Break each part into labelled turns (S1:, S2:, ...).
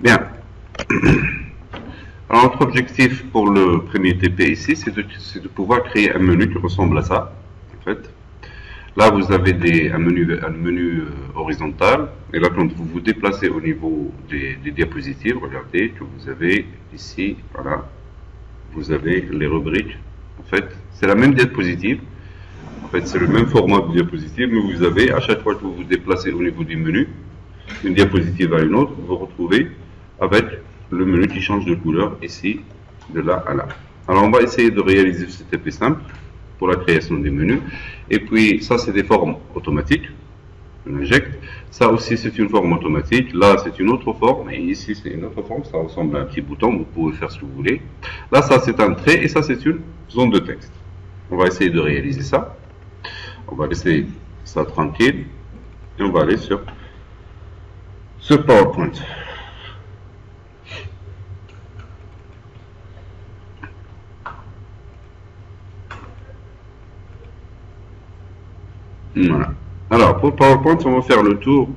S1: Bien. Alors, notre objectif pour le premier TP ici, c'est de pouvoir créer un menu qui ressemble à ça, en fait. Là, vous avez un menu horizontal, et là, quand vous vous déplacez au niveau des diapositives, regardez que vous avez ici, voilà, vous avez les rubriques. En fait, c'est la même diapositive. En fait, c'est le même format de diapositive, mais vous avez, à chaque fois que vous vous déplacez au niveau du menu, une diapositive à une autre, vous vous retrouvez avec le menu qui change de couleur ici, de là à là. Alors, on va essayer de réaliser cet effet simple pour la création des menus. Et puis, ça, c'est des formes automatiques. On injecte. Ça aussi, c'est une forme automatique. Là, c'est une autre forme. Et ici, c'est une autre forme. Ça ressemble à un petit bouton. Vous pouvez faire ce que vous voulez. Là, ça, c'est un trait. Et ça, c'est une zone de texte. On va essayer de réaliser ça. On va laisser ça tranquille. Et on va aller sur PowerPoint. Voilà. Alors, pour PowerPoint, on va faire le tour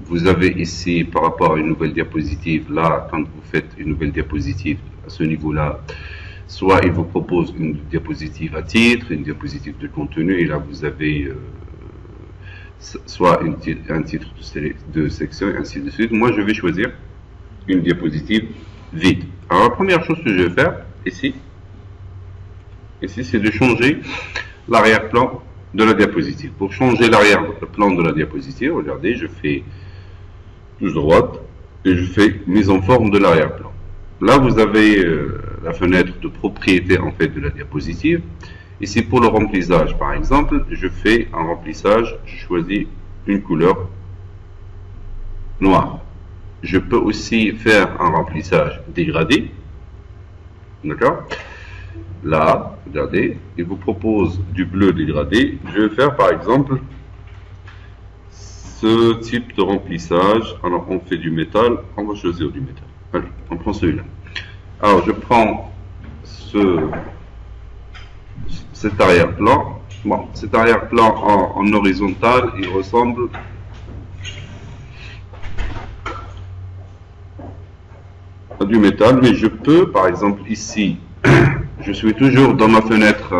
S1: vous avez ici, par rapport à une nouvelle diapositive, là, quand vous faites une nouvelle diapositive à ce niveau-là, soit il vous propose une diapositive à titre, une diapositive de contenu, et là, vous avez soit un titre de section, et ainsi de suite. Moi, je vais choisir une diapositive vide. Alors, la première chose que je vais faire, ici, c'est de changer l'arrière-plan de la diapositive. Pour changer l'arrière-plan de la diapositive, regardez, je fais touche droite et je fais mise en forme de l'arrière-plan. Là, vous avez la fenêtre de propriété en fait de la diapositive. Ici, pour le remplissage, par exemple, je fais un remplissage, je choisis une couleur noire. Je peux aussi faire un remplissage dégradé. D'accord? Là, regardez, il vous propose du bleu dégradé. Je vais faire par exemple ce type de remplissage. Alors, on fait du métal. On va choisir du métal. Allez, on prend celui-là. Alors, je prends cet arrière-plan. Bon, cet arrière-plan en horizontal, il ressemble à du métal, mais je peux, par exemple, ici, je suis toujours dans ma fenêtre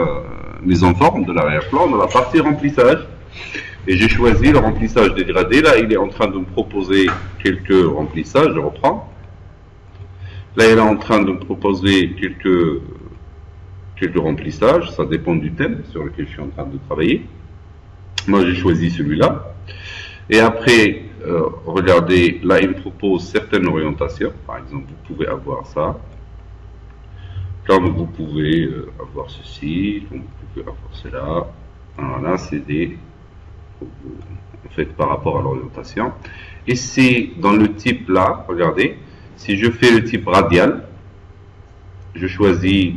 S1: mise en forme de l'arrière-plan, dans la partie remplissage, et j'ai choisi le remplissage dégradé. Là, il est en train de me proposer quelques remplissages, je reprends. Là, il est en train de me proposer quelques remplissages, ça dépend du thème sur lequel je suis en train de travailler. Moi, j'ai choisi celui-là. Et après, regardez, là, il me propose certaines orientations. Par exemple, vous pouvez avoir ça. Comme vous pouvez avoir ceci, comme vous pouvez avoir cela. Alors là, c'est des... En fait, par rapport à l'orientation. Ici, dans le type là, regardez, si je fais le type radial, je choisis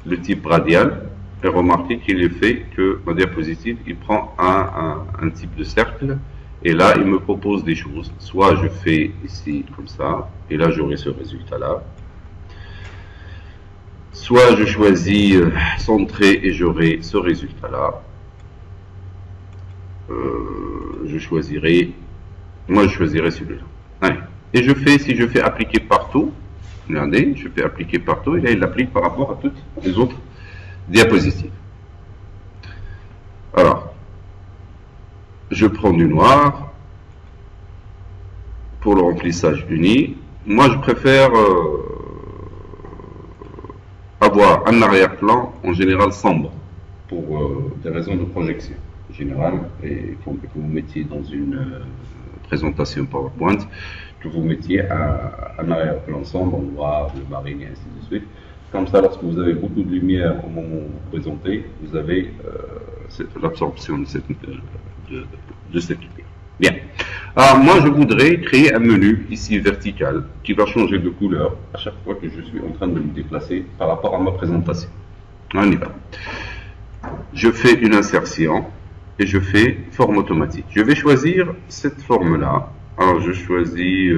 S1: le type radial, et remarquez qu'il est fait que ma diapositive, il prend un type de cercle, et là, il me propose des choses. Soit je fais ici comme ça, et là, j'aurai ce résultat-là. Soit je choisis centré et j'aurai ce résultat-là. Je choisirai celui-là. Allez. Et si je fais appliquer partout, regardez, je fais appliquer partout, et là, il l'applique par rapport à toutes les autres diapositives. Alors, je prends du noir pour le remplissage uni. Moi, je préfère avoir un arrière-plan en général sombre pour des raisons de projection générale, et que vous mettiez dans une présentation PowerPoint, que vous mettiez un arrière-plan sombre, noir, bleu marine et ainsi de suite. Comme ça, lorsque vous avez beaucoup de lumière au moment où vous présentez, vous avez l'absorption de cette lumière. Bien. Alors, moi, je voudrais créer un menu ici vertical qui va changer de couleur à chaque fois que je suis en train de me déplacer par rapport à ma présentation. On y va. Je fais une insertion et je fais forme automatique. Je vais choisir cette forme-là. Alors, je choisis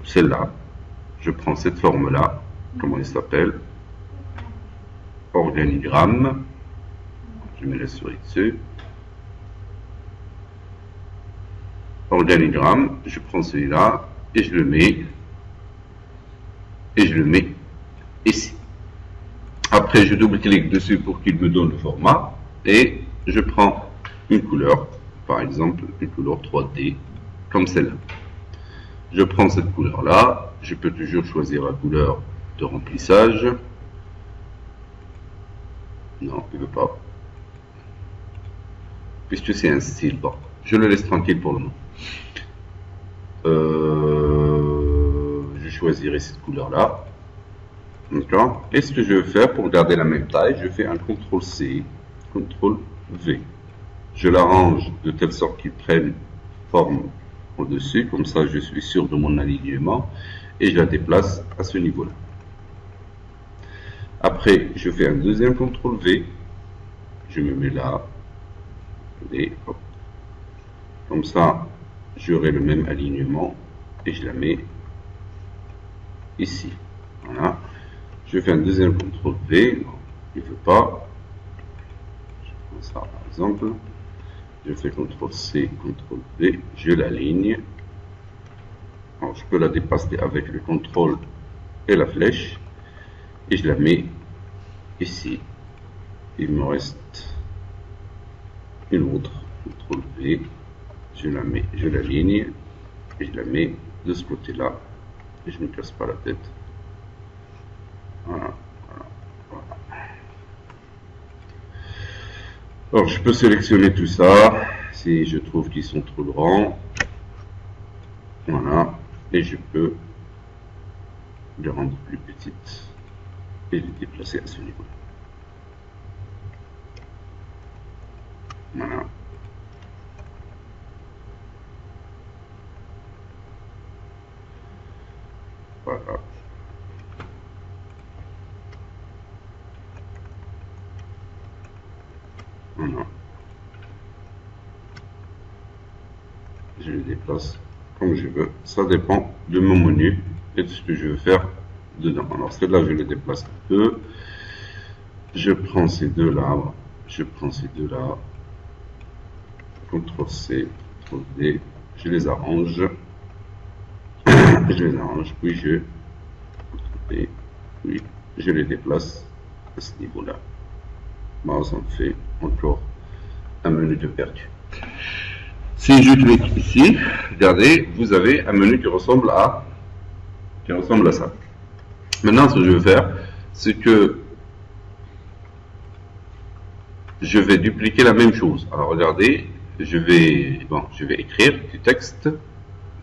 S1: celle-là. Je prends cette forme-là. Comment il s'appelle? Organigramme. Je mets la souris dessus. organigramme, je prends celui-là et je le mets ici. Après, je double-clique dessus pour qu'il me donne le format et je prends une couleur, par exemple une couleur 3D comme celle-là. Je prends cette couleur-là, je peux toujours choisir la couleur de remplissage. Non, il ne veut pas. Puisque c'est un style, bon, je le laisse tranquille pour le moment. Je choisirai cette couleur-là. D'accord. Et ce que je vais faire pour garder la même taille, je fais un CTRL-C, CTRL-V. Je l'arrange de telle sorte qu'il prenne forme au-dessus, comme ça je suis sûr de mon alignement, et je la déplace à ce niveau-là. Après, je fais un deuxième CTRL-V, je me mets là, et hop. Comme ça, j'aurai le même alignement, et je la mets ici. Voilà. Je fais un deuxième CTRL-V, non, il ne veut pas. Je prends ça par exemple. Je fais CTRL-C, CTRL-V, je l'aligne. Alors, je peux la dépasser avec le CTRL et la flèche. Et je la mets ici. Il me reste une autre. CTRL-V, je la mets, je l'aligne. Et je la mets de ce côté-là. Et je ne me casse pas la tête. Voilà. Alors, je peux sélectionner tout ça si je trouve qu'ils sont trop grands. Voilà. Et je peux les rendre plus petites et les déplacer à ce niveau. Voilà. Voilà. Voilà. Je les déplace comme je veux. Ça dépend de mon menu et de ce que je veux faire dedans. Alors celle-là, je les déplace un peu. Je prends ces deux-là. Je prends ces deux-là. CTRL-C, CTRL-V. Je les arrange. Je les arrange. Puis je les déplace à ce niveau-là. Bon, ça me fait encore un menu de perdu. Si je clique ici, regardez, vous avez un menu qui ressemble à ça. Maintenant, ce que je vais faire, c'est que je vais dupliquer la même chose. Alors, regardez, je vais écrire du texte.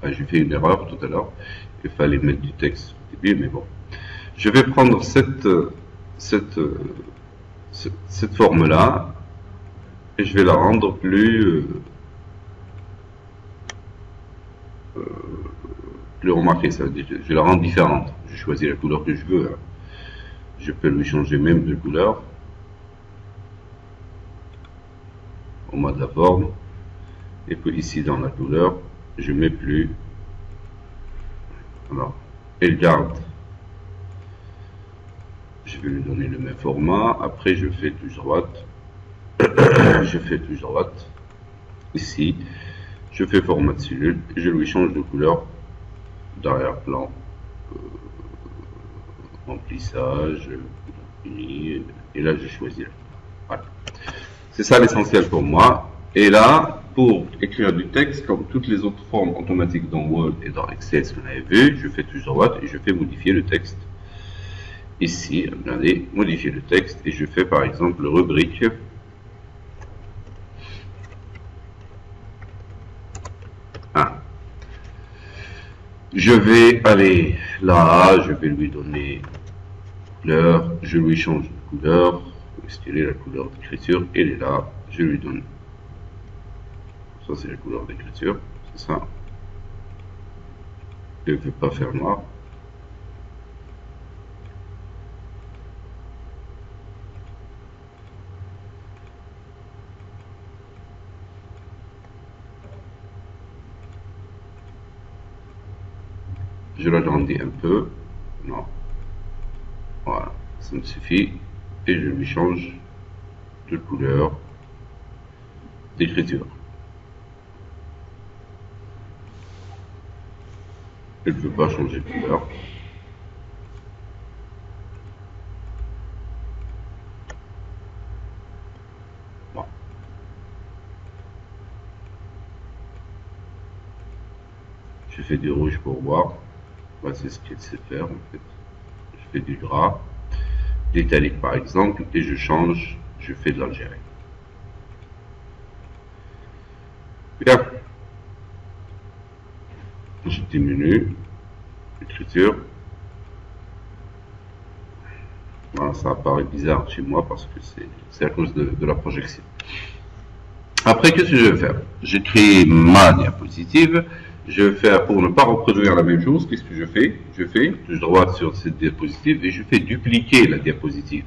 S1: J'ai fait une erreur tout à l'heure. Il fallait mettre du texte au début, mais bon. Je vais prendre cette forme-là et je vais la rendre plus remarquée. Ça veut dire que je la rends différente. Je choisis la couleur que je veux. Hein. Je peux lui changer même de couleur au moins de la forme. Et puis ici dans la couleur, je mets plus. Alors, elle garde. Je vais lui donner le même format. Après, je fais touche droite. Je fais touche droite. Ici, je fais format de cellule. Et je lui change de couleur d'arrière-plan. Remplissage. Et là, je choisis. Voilà. C'est ça l'essentiel pour moi. Et là, pour écrire du texte, comme toutes les autres formes automatiques dans Word et dans Excel, ce qu'on avait vu, je fais touche droite et je fais modifier le texte. Ici, regardez, modifier le texte et je fais par exemple rubrique. Ah. Je vais aller là, je vais lui donner couleur, je lui change de couleur, est-ce qu'elle est la couleur d'écriture, elle est là, je lui donne. Ça c'est la couleur d'écriture, c'est ça. Je ne veux pas faire noir. Je l'agrandis un peu. Non. Voilà, ça me suffit. Et je lui change de couleur d'écriture. Elle ne veut pas changer de couleur. Bon. Je fais du rouge pour voir. Bah, c'est ce qu'elle sait faire en fait. Je fais du gras, l'italique par exemple, et je change, je fais de l'Algérie. Bien. Je diminue l'écriture. Voilà, ça apparaît bizarre chez moi parce que c'est à cause de la projection. Après, qu'est-ce que je vais faire? J'ai créé ma diapositive. Je vais faire, pour ne pas reproduire la même chose, qu'est-ce que je fais? Je fais touche droite sur cette diapositive et je fais dupliquer la diapositive.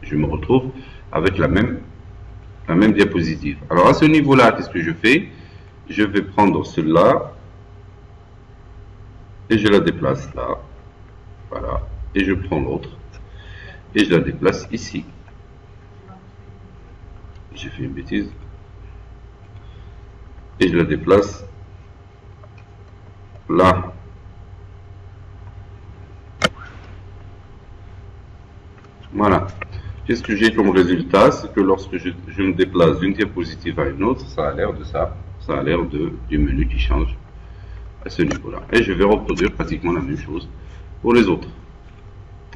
S1: Je me retrouve avec la même diapositive. Alors à ce niveau-là, qu'est-ce que je fais? Je vais prendre celle-là et je la déplace là. Voilà. Et je prends l'autre et je la déplace ici. J'ai fait une bêtise. Et je la déplace là. Voilà. Qu'est-ce que j'ai comme résultat? C'est que lorsque je me déplace d'une diapositive à une autre, ça a l'air de ça. Ça a l'air du menu qui change à ce niveau-là. Et je vais reproduire pratiquement la même chose pour les autres.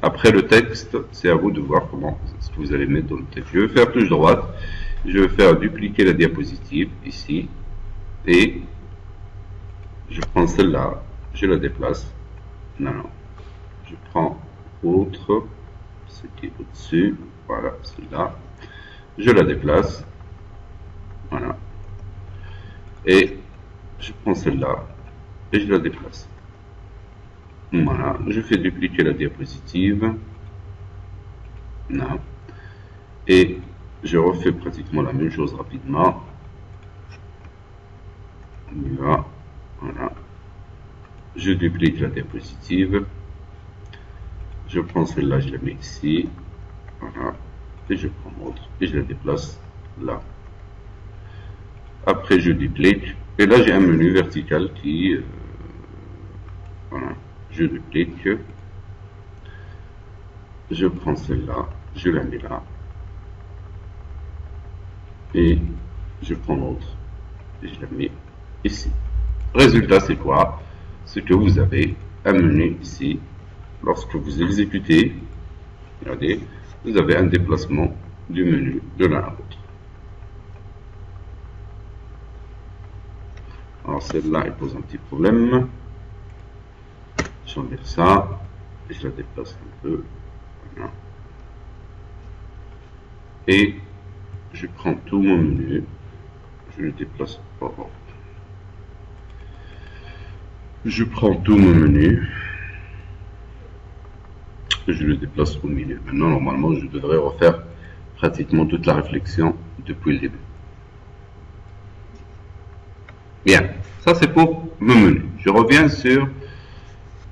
S1: Après le texte, c'est à vous de voir comment ce que vous allez mettre dans le texte. Je vais faire touche droite. Je vais faire dupliquer la diapositive ici. Et je prends celle-là. Je la déplace. Non. Je prends autre. Ce qui est au-dessus. Voilà, celle-là. Je la déplace. Voilà. Et je prends celle-là. Et je la déplace. Voilà, je fais dupliquer la diapositive. Non. Et je refais pratiquement la même chose rapidement. On y va. Voilà. Je duplique la diapositive. Je prends celle-là, je la mets ici. Voilà. Et je prends l'autre et je la déplace là. Après, je duplique. Et là, j'ai un menu vertical qui... voilà. Je duplique, je prends celle-là, je la mets là, et je prends l'autre, et je la mets ici. Résultat, c'est quoi? C'est que vous avez un menu ici. Lorsque vous exécutez, regardez, vous avez un déplacement du menu de l'un à l'autre. Alors celle-là, elle pose un petit problème. J'enlève ça et je la déplace un peu. Voilà. Et je prends tout mon menu, je le déplace pas. Je prends tout mon menu et je le déplace au milieu. Maintenant, normalement, je devrais refaire pratiquement toute la réflexion depuis le début. Bien, ça c'est pour mon menu. Je reviens sur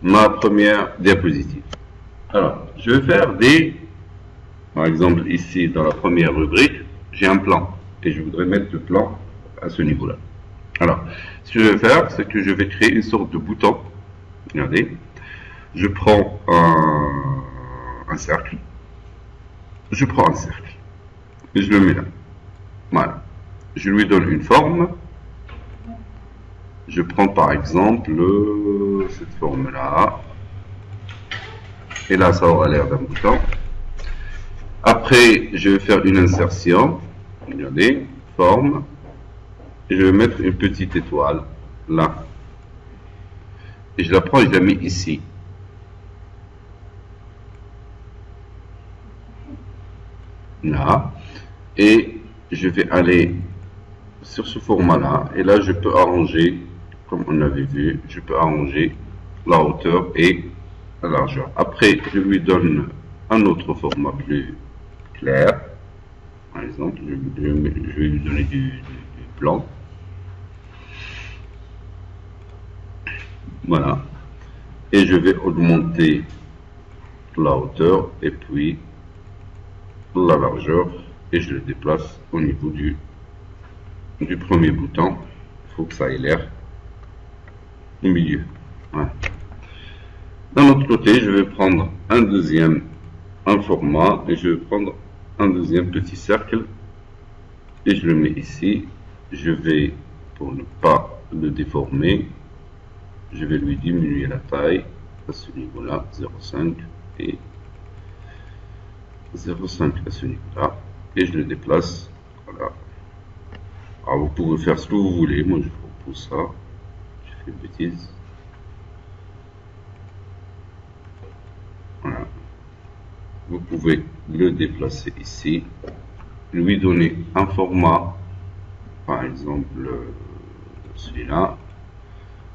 S1: ma première diapositive. Alors, je vais faire par exemple ici dans la première rubrique, j'ai un plan et je voudrais mettre le plan à ce niveau-là. Alors, ce que je vais faire, c'est que je vais créer une sorte de bouton. Regardez, je prends un cercle, je prends un cercle et je le mets là. Voilà, je lui donne une forme. Je prends par exemple cette forme-là. Et là, ça aura l'air d'un bouton. Après, je vais faire une insertion. Regardez, forme. Et je vais mettre une petite étoile là. Et je la prends et je la mets ici. Là. Et je vais aller sur ce format-là. Et là, je peux arranger, comme on avait vu, je peux arranger la hauteur et la largeur. Après, je lui donne un autre format plus clair. Par exemple, je vais lui donner du blanc. Voilà. Et je vais augmenter la hauteur et puis la largeur. Et je le déplace au niveau du premier bouton. Il faut que ça ait l'air au milieu. Voilà. D'un autre côté, je vais prendre un format, et je vais prendre un deuxième petit cercle, et je le mets ici. Je vais, pour ne pas le déformer, je vais lui diminuer la taille à ce niveau-là, 0,5 et 0,5 à ce niveau-là, et je le déplace. Voilà. Alors vous pouvez faire ce que vous voulez, moi je vous propose ça. J'ai fait une bêtise. Voilà. Vous pouvez le déplacer ici, lui donner un format, par exemple celui-là.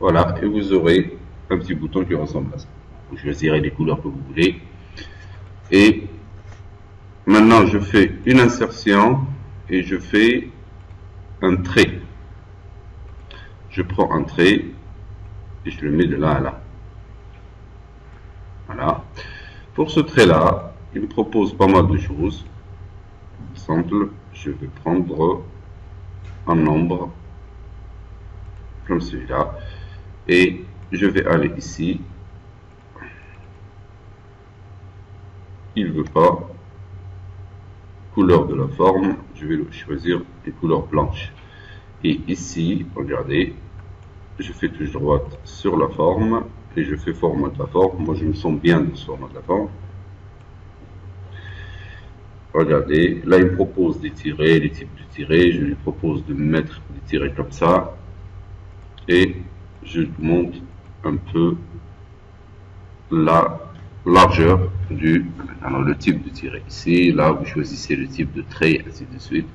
S1: Voilà, et vous aurez un petit bouton qui ressemble à ça. Vous choisirez les couleurs que vous voulez. Et maintenant, je fais une insertion et je fais un trait. Je prends un trait et je le mets de là à là. Voilà. Pour ce trait-là, il me propose pas mal de choses. Par exemple, je vais prendre un nombre comme celui-là et je vais aller ici. Il veut pas couleur de la forme, je vais choisir une couleur blanche. Et ici, regardez, je fais touche droite sur la forme et je fais format de la forme. Moi, je me sens bien dans ce format de la forme. Regardez, là, il me propose des tirets, les types de tirets. Je lui propose de mettre des tirets comme ça. Et je monte un peu la largeur alors le type de tiret ici. Là, vous choisissez le type de trait, ainsi de suite.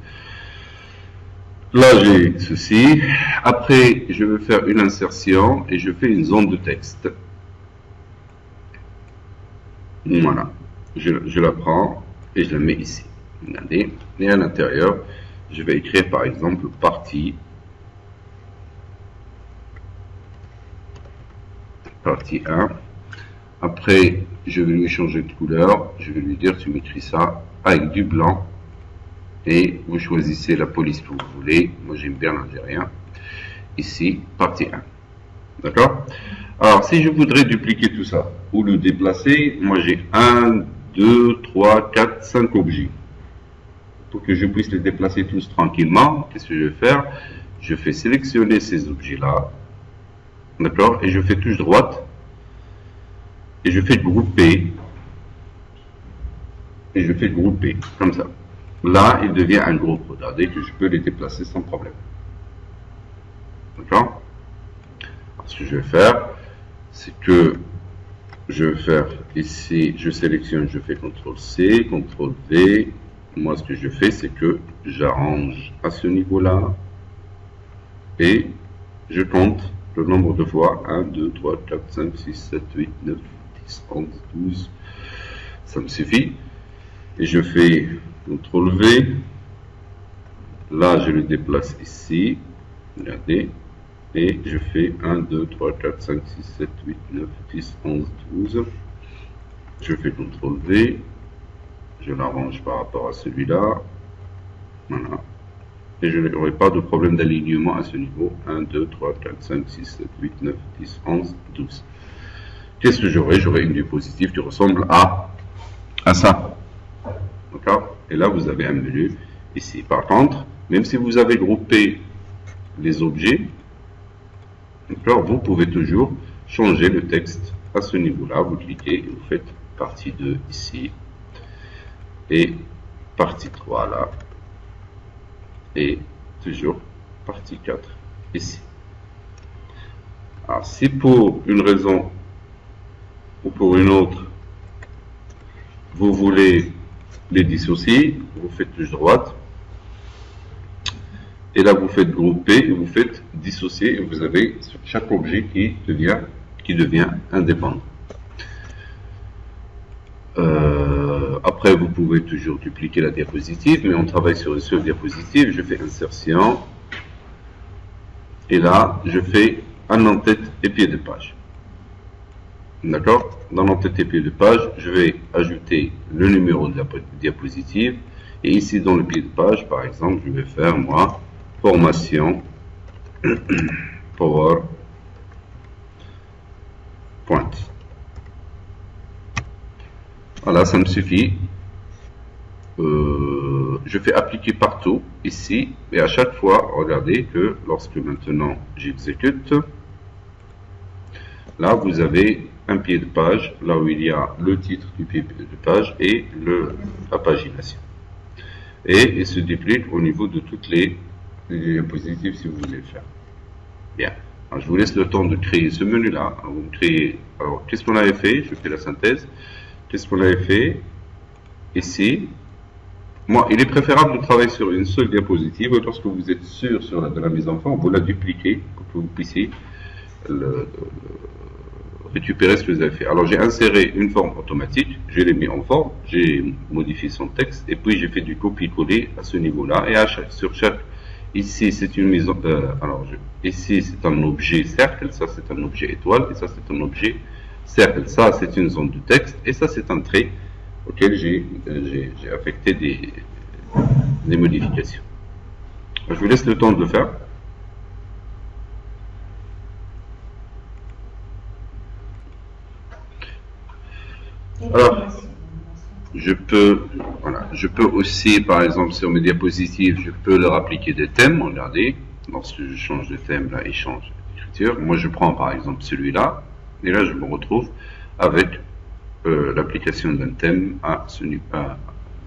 S1: Là, j'ai ceci. Après, je vais faire une insertion et je fais une zone de texte. Voilà. Je la prends et je la mets ici. Regardez. Et à l'intérieur, je vais écrire par exemple partie 1. Après, je vais lui changer de couleur. Je vais lui dire, tu m'écris ça avec du blanc. Et vous choisissez la police que vous voulez. Moi, j'aime bien l'algérien. Ici, partie 1. D'accord? Alors, si je voudrais dupliquer tout ça, ou le déplacer, moi j'ai 1, 2, 3, 4, 5 objets. Pour que je puisse les déplacer tous tranquillement, qu'est-ce que je vais faire? Je fais sélectionner ces objets-là. D'accord? Et je fais touche droite. Et je fais grouper. Et je fais grouper, comme ça. Là, il devient un groupe. Regardez que je peux les déplacer sans problème. D'accord? Ce que je vais faire, c'est que je vais faire ici, je sélectionne, je fais CTRL-C, CTRL-V. Moi, ce que je fais, c'est que j'arrange à ce niveau-là. Et je compte le nombre de fois. 1, 2, 3, 4, 5, 6, 7, 8, 9, 10, 11, 12. Ça me suffit. Et je fais CTRL-V. Là, je le déplace ici. Regardez. Et je fais 1, 2, 3, 4, 5, 6, 7, 8, 9, 10, 11, 12. Je fais CTRL-V. Je l'arrange par rapport à celui-là. Voilà. Et je n'aurai pas de problème d'alignement à ce niveau. 1, 2, 3, 4, 5, 6, 7, 8, 9, 10, 11, 12. Qu'est-ce que j'aurai? J'aurai une diapositive qui ressemble à ça. D'accord? Et là, vous avez un menu ici. Par contre, même si vous avez groupé les objets, d'accord, vous pouvez toujours changer le texte à ce niveau-là. Vous cliquez et vous faites partie 2 ici. Et partie 3 là. Et toujours partie 4 ici. Alors, si pour une raison ou pour une autre, vous voulez les dissocier, vous faites touche droite. Et là, vous faites grouper et vous faites dissocier. Et vous avez chaque objet qui devient indépendant. Après, vous pouvez toujours dupliquer la diapositive, mais on travaille sur une seule diapositive. Je fais insertion. Et là, je fais un en-tête et pied de page. D'accord? Dans l'en-tête et pied de page, je vais ajouter le numéro de la diapositive. Et ici, dans le pied de page, par exemple, je vais faire, moi, formation, Power, pointe. Voilà, ça me suffit. Je fais appliquer partout, ici, et à chaque fois, regardez que lorsque maintenant j'exécute, là vous avez un pied de page, là où il y a le titre du pied de page et la pagination. Et il se duplique au niveau de toutes les diapositives si vous voulez le faire. Bien. Alors, je vous laisse le temps de créer ce menu-là. Vous créez. Alors, qu'est-ce qu'on avait fait? Je fais la synthèse. Qu'est-ce qu'on avait fait ici? Moi, il est préférable de travailler sur une seule diapositive. Lorsque vous êtes sûr de la mise en forme, vous la dupliquez pour que vous puissiez récupérer ce que vous avez fait. Alors, j'ai inséré une forme automatique, je l'ai mis en forme, j'ai modifié son texte, et puis j'ai fait du copier-coller à ce niveau-là. Et sur chaque, ici, c'est une mise en, ici, c'est un objet cercle, ça, c'est un objet étoile, et ça, c'est un objet cercle. Ça, c'est une zone de texte, et ça, c'est un trait auquel j'ai affecté des modifications. Je vous laisse le temps de le faire. Alors, je peux aussi, par exemple, sur mes diapositives, je peux leur appliquer des thèmes. Regardez, lorsque je change de thème, là, il change d'écriture. Moi, je prends, par exemple, celui-là, et là, je me retrouve avec l'application d'un thème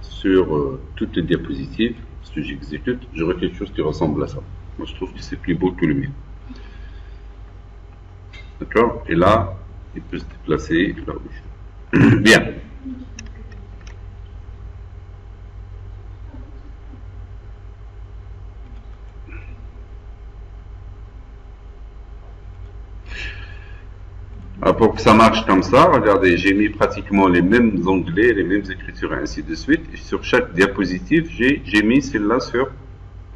S1: sur toutes les diapositives. Ce que j'exécute, j'aurai quelque chose qui ressemble à ça. Moi, je trouve que c'est plus beau que le mien. D'accord? Et là, il peut se déplacer là où je veux. Bien. Alors pour que ça marche comme ça, regardez, j'ai mis pratiquement les mêmes onglets, les mêmes écritures et ainsi de suite. Et sur chaque diapositive, j'ai mis celle-là sur...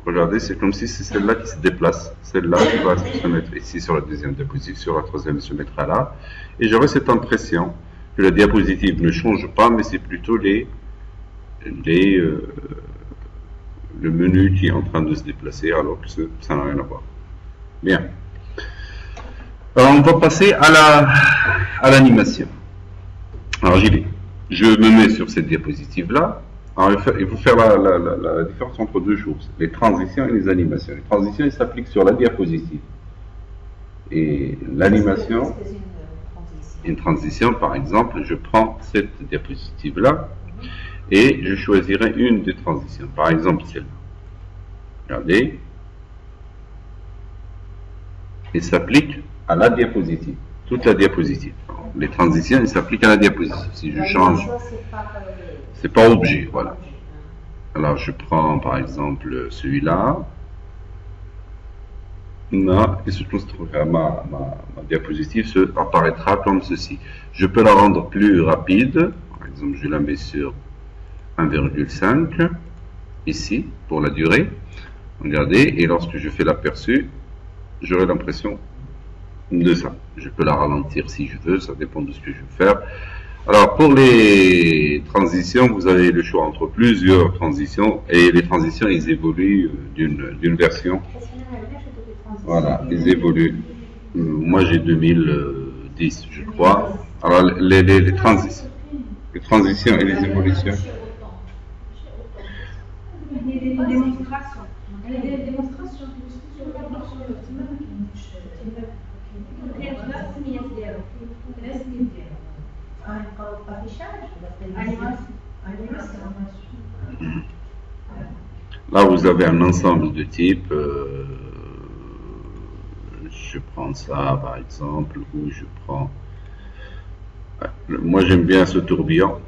S1: Regardez, c'est comme si c'est celle-là qui se déplace. Celle-là qui va se mettre ici sur la deuxième diapositive, sur la troisième se mettra là. Et j'aurai cette impression que la diapositive ne change pas, mais c'est plutôt le menu qui est en train de se déplacer, alors que ça n'a rien à voir. Bien. Alors, on va passer à l'animation. Alors, j'y vais. Je me mets sur cette diapositive-là. Alors, il faut faire la différence entre deux choses, les transitions et les animations. Les transitions, elles s'appliquent sur la diapositive. Et l'animation, une transition, par exemple, je prends cette diapositive-là et je choisirai une des transitions. Par exemple, celle-là. Regardez. Il s'applique à la diapositive. Toute la diapositive. Les transitions, elles s'appliquent à la diapositive. Si je change, c'est pas objet, voilà. Alors, je prends, par exemple, celui-là. Là, il se construira ma diapositive apparaîtra comme ceci. Je peux la rendre plus rapide. Par exemple, je la mets sur 1,5 ici pour la durée. Regardez, et lorsque je fais l'aperçu, j'aurai l'impression de ça. Je peux la ralentir si je veux, ça dépend de ce que je veux faire. Alors, pour les transitions, vous avez le choix entre plusieurs transitions, et les transitions, ils évoluent d'une version. Voilà, ils évoluent. Moi, j'ai 2010, je crois. Alors, les transitions et les évolutions. Là, vous avez un ensemble de types. Je prends ça, par exemple, ou je prends... Moi, j'aime bien ce tourbillon.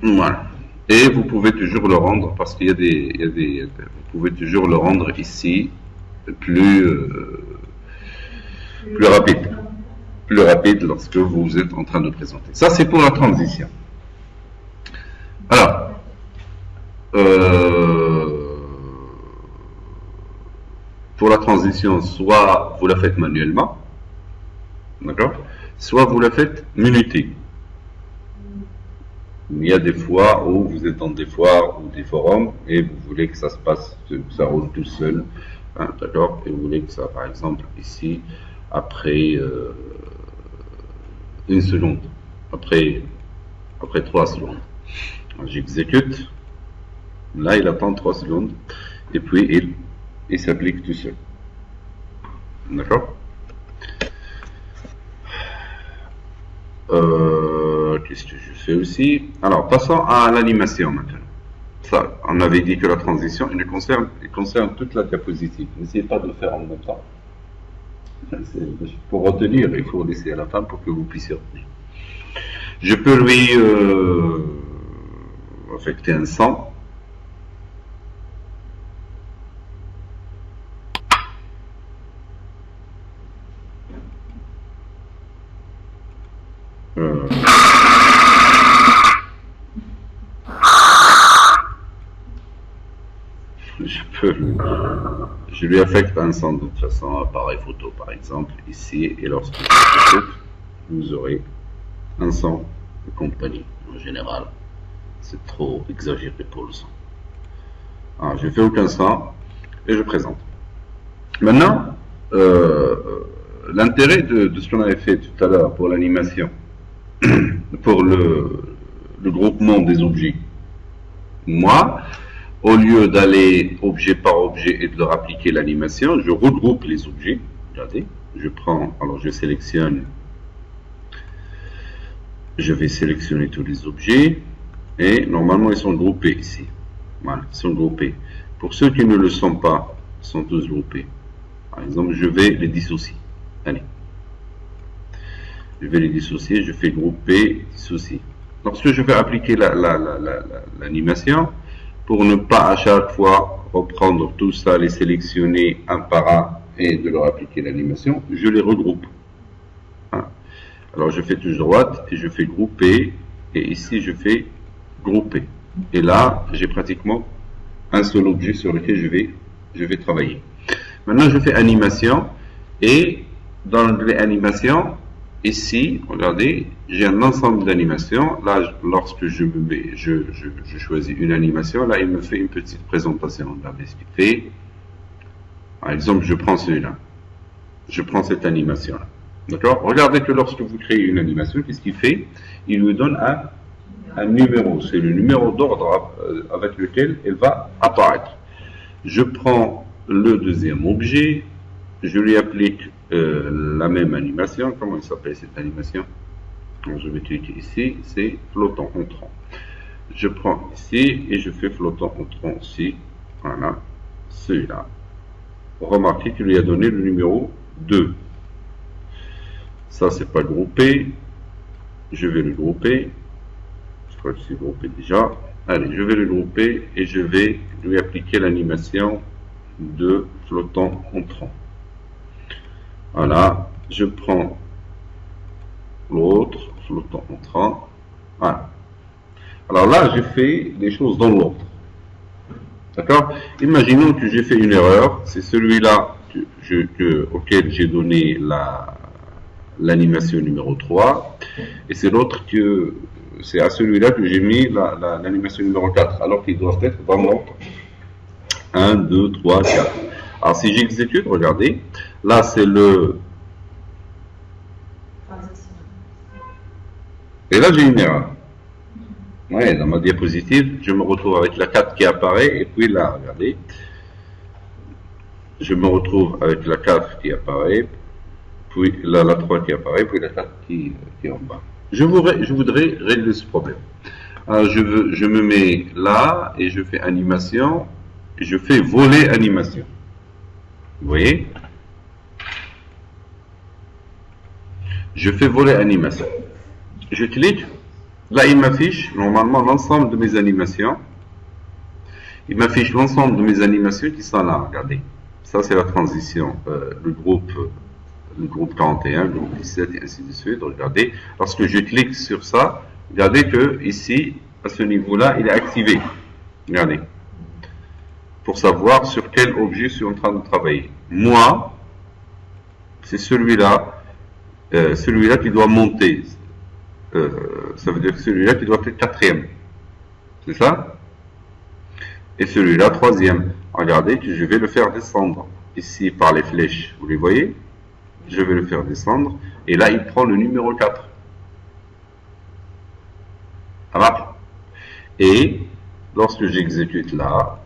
S1: Voilà. Et vous pouvez toujours le rendre, parce qu'il y a des... Vous pouvez toujours le rendre ici, plus rapide. Plus rapide lorsque vous êtes en train de présenter. Ça, c'est pour la transition. Alors, pour la transition, soit vous la faites manuellement, d'accord, soit vous la faites minutée. Il y a des fois où vous êtes dans des foires ou des forums et vous voulez que ça se passe, que ça roule tout seul, hein, d'accord, et vous voulez que ça, par exemple, ici, après une seconde. Après 3 secondes. J'exécute. Là, il attend 3 secondes. Et puis, il s'applique tout seul. D'accord? Qu'est-ce que je fais aussi? Alors, passons à l'animation maintenant. Ça, on avait dit que la transition, il concerne toute la diapositive. N'essayez pas de le faire en même temps. Pour retenir, il faut laisser à la fin pour que vous puissiez retenir. Je peux lui affecter un sang. Je lui affecte un son de toute façon, appareil photo par exemple, ici, et lorsque je l'écoute, vous aurez un son de compagnie. En général, c'est trop exagéré pour le son. Alors, je fais aucun son et je présente. Maintenant, l'intérêt de ce qu'on avait fait tout à l'heure pour l'animation, pour le groupement des objets, moi, au lieu d'aller objet par objet et de leur appliquer l'animation, je regroupe les objets. Regardez, je sélectionne, je vais sélectionner tous les objets et normalement ils sont groupés ici. Voilà, ils sont groupés. Pour ceux qui ne le sont pas, ils sont tous groupés. Par exemple, je vais les dissocier. Allez. Je vais les dissocier, je fais grouper, dissocier. Lorsque je vais appliquer l'animation, pour ne pas à chaque fois reprendre tout ça, les sélectionner un par un et de leur appliquer l'animation, je les regroupe. Hein. Alors je fais touche droite et je fais grouper, et ici je fais grouper. Et là, j'ai pratiquement un seul objet sur lequel je vais travailler. Maintenant, je fais animation, et dans l'onglet animation, ici, regardez, j'ai un ensemble d'animations. Là, lorsque je choisis une animation, là, il me fait une petite présentation. Regardez ce qu'il fait. Par exemple, je prends celui-là. Je prends cette animation-là. D'accord? Regardez que lorsque vous créez une animation, qu'est-ce qu'il fait? Il lui donne un numéro. C'est le numéro d'ordre avec lequel elle va apparaître. Je prends le deuxième objet, je lui applique la même animation. Comment il s'appelle cette animation? Donc, je vais cliquer ici, c'est flottant entrant. Je prends ici et je fais flottant entrant aussi. Voilà, celui-là. Remarquez qu'il lui a donné le numéro 2. Ça, c'est pas groupé. Je vais le grouper. Je crois que c'est groupé déjà. Allez, je vais le grouper et je vais lui appliquer l'animation de flottant entrant. Voilà, je prends l'autre, flottant entrant. Voilà. Alors là, j'ai fait des choses dans l'ordre. D'accord? Imaginons que j'ai fait une erreur. C'est celui-là auquel j'ai donné l'animation numéro 3. Et c'est l'autre c'est à celui-là que j'ai mis l'animation numéro 4. Alors qu'ils doivent être dans l'ordre. 1, 2, 3, 4. Alors si j'exécute, regardez. Là, c'est le... Et là, j'ai une erreur. Ouais, dans ma diapositive, je me retrouve avec la 4 qui apparaît, et puis là, regardez. Je me retrouve avec la 4 qui apparaît, puis là, la 3 qui apparaît, puis la 4 qui est en bas. Je voudrais régler ce problème. Alors, je me mets là, et je fais animation, et je fais voler animation. Vous voyez? Je fais voler animation. Je clique. Là, il m'affiche normalement l'ensemble de mes animations. Il m'affiche l'ensemble de mes animations qui sont là. Regardez. Ça, c'est la transition. Le groupe 41, le groupe 17 et ainsi de suite. Regardez. Lorsque je clique sur ça, regardez que ici, à ce niveau-là, il est activé. Regardez. Pour savoir sur quel objet je suis en train de travailler. Moi, c'est celui-là qui doit monter. Ça veut dire que celui-là qui doit être quatrième. C'est ça? Et celui-là, troisième. Regardez que je vais le faire descendre. Ici, par les flèches. Vous les voyez? Je vais le faire descendre. Et là, il prend le numéro 4. Et lorsque j'exécute là,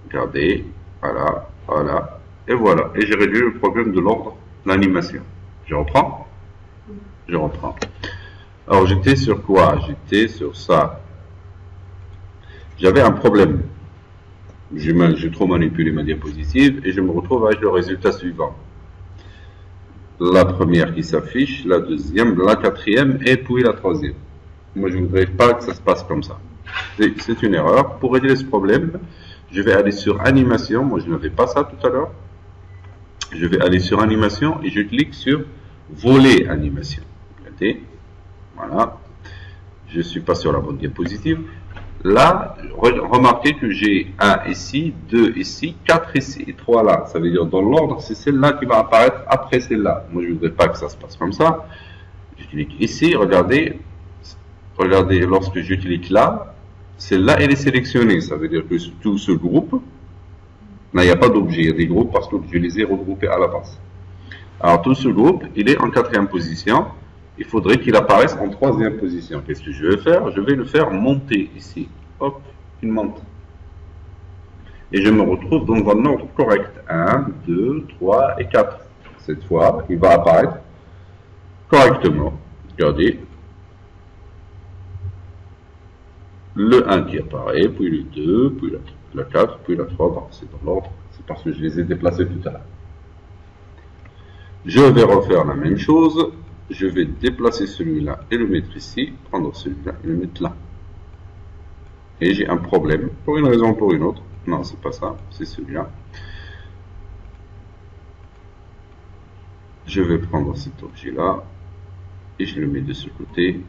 S1: regardez, voilà, voilà, et voilà. Et j'ai réglé le problème de l'ordre, l'animation. Je reprends. Je reprends. Alors j'étais sur quoi? J'étais sur ça. J'avais un problème. J'ai trop manipulé ma diapositive et je me retrouve avec le résultat suivant. La première qui s'affiche, la deuxième, la quatrième et puis la troisième. Moi, je ne voudrais pas que ça se passe comme ça. C'est une erreur. Pour régler ce problème, je vais aller sur animation. Moi, je n'avais pas ça tout à l'heure. Je vais aller sur animation et je clique sur volet animation. Regardez. Voilà. Je ne suis pas sur la bonne diapositive. Là, remarquez que j'ai 1 ici, 2 ici, 4 ici et 3 là. Ça veut dire dans l'ordre, c'est celle-là qui va apparaître après celle-là. Moi, je ne voudrais pas que ça se passe comme ça. Je clique ici, regardez. Regardez, lorsque je clique là, celle-là, elle est sélectionnée. Ça veut dire que tout ce groupe, là, il n'y a pas d'objet, il y a des groupes parce que je les ai regroupés à la base. Alors, tout ce groupe, il est en 4e position. Il faudrait qu'il apparaisse en 3e position. Qu'est-ce que je vais faire? Je vais le faire monter ici. Hop, il monte. Et je me retrouve dans un ordre correct. 1, 2, 3 et 4. Cette fois, il va apparaître correctement. Regardez. Le 1 qui apparaît, puis le 2, puis la 4, puis la 3. C'est dans l'ordre. C'est parce que je les ai déplacés tout à l'heure. Je vais refaire la même chose. Je vais déplacer celui-là et le mettre ici, prendre celui-là et le mettre là. Et j'ai un problème, pour une raison ou pour une autre. Non, c'est pas ça, c'est celui-là. Je vais prendre cet objet-là et je le mets de ce côté.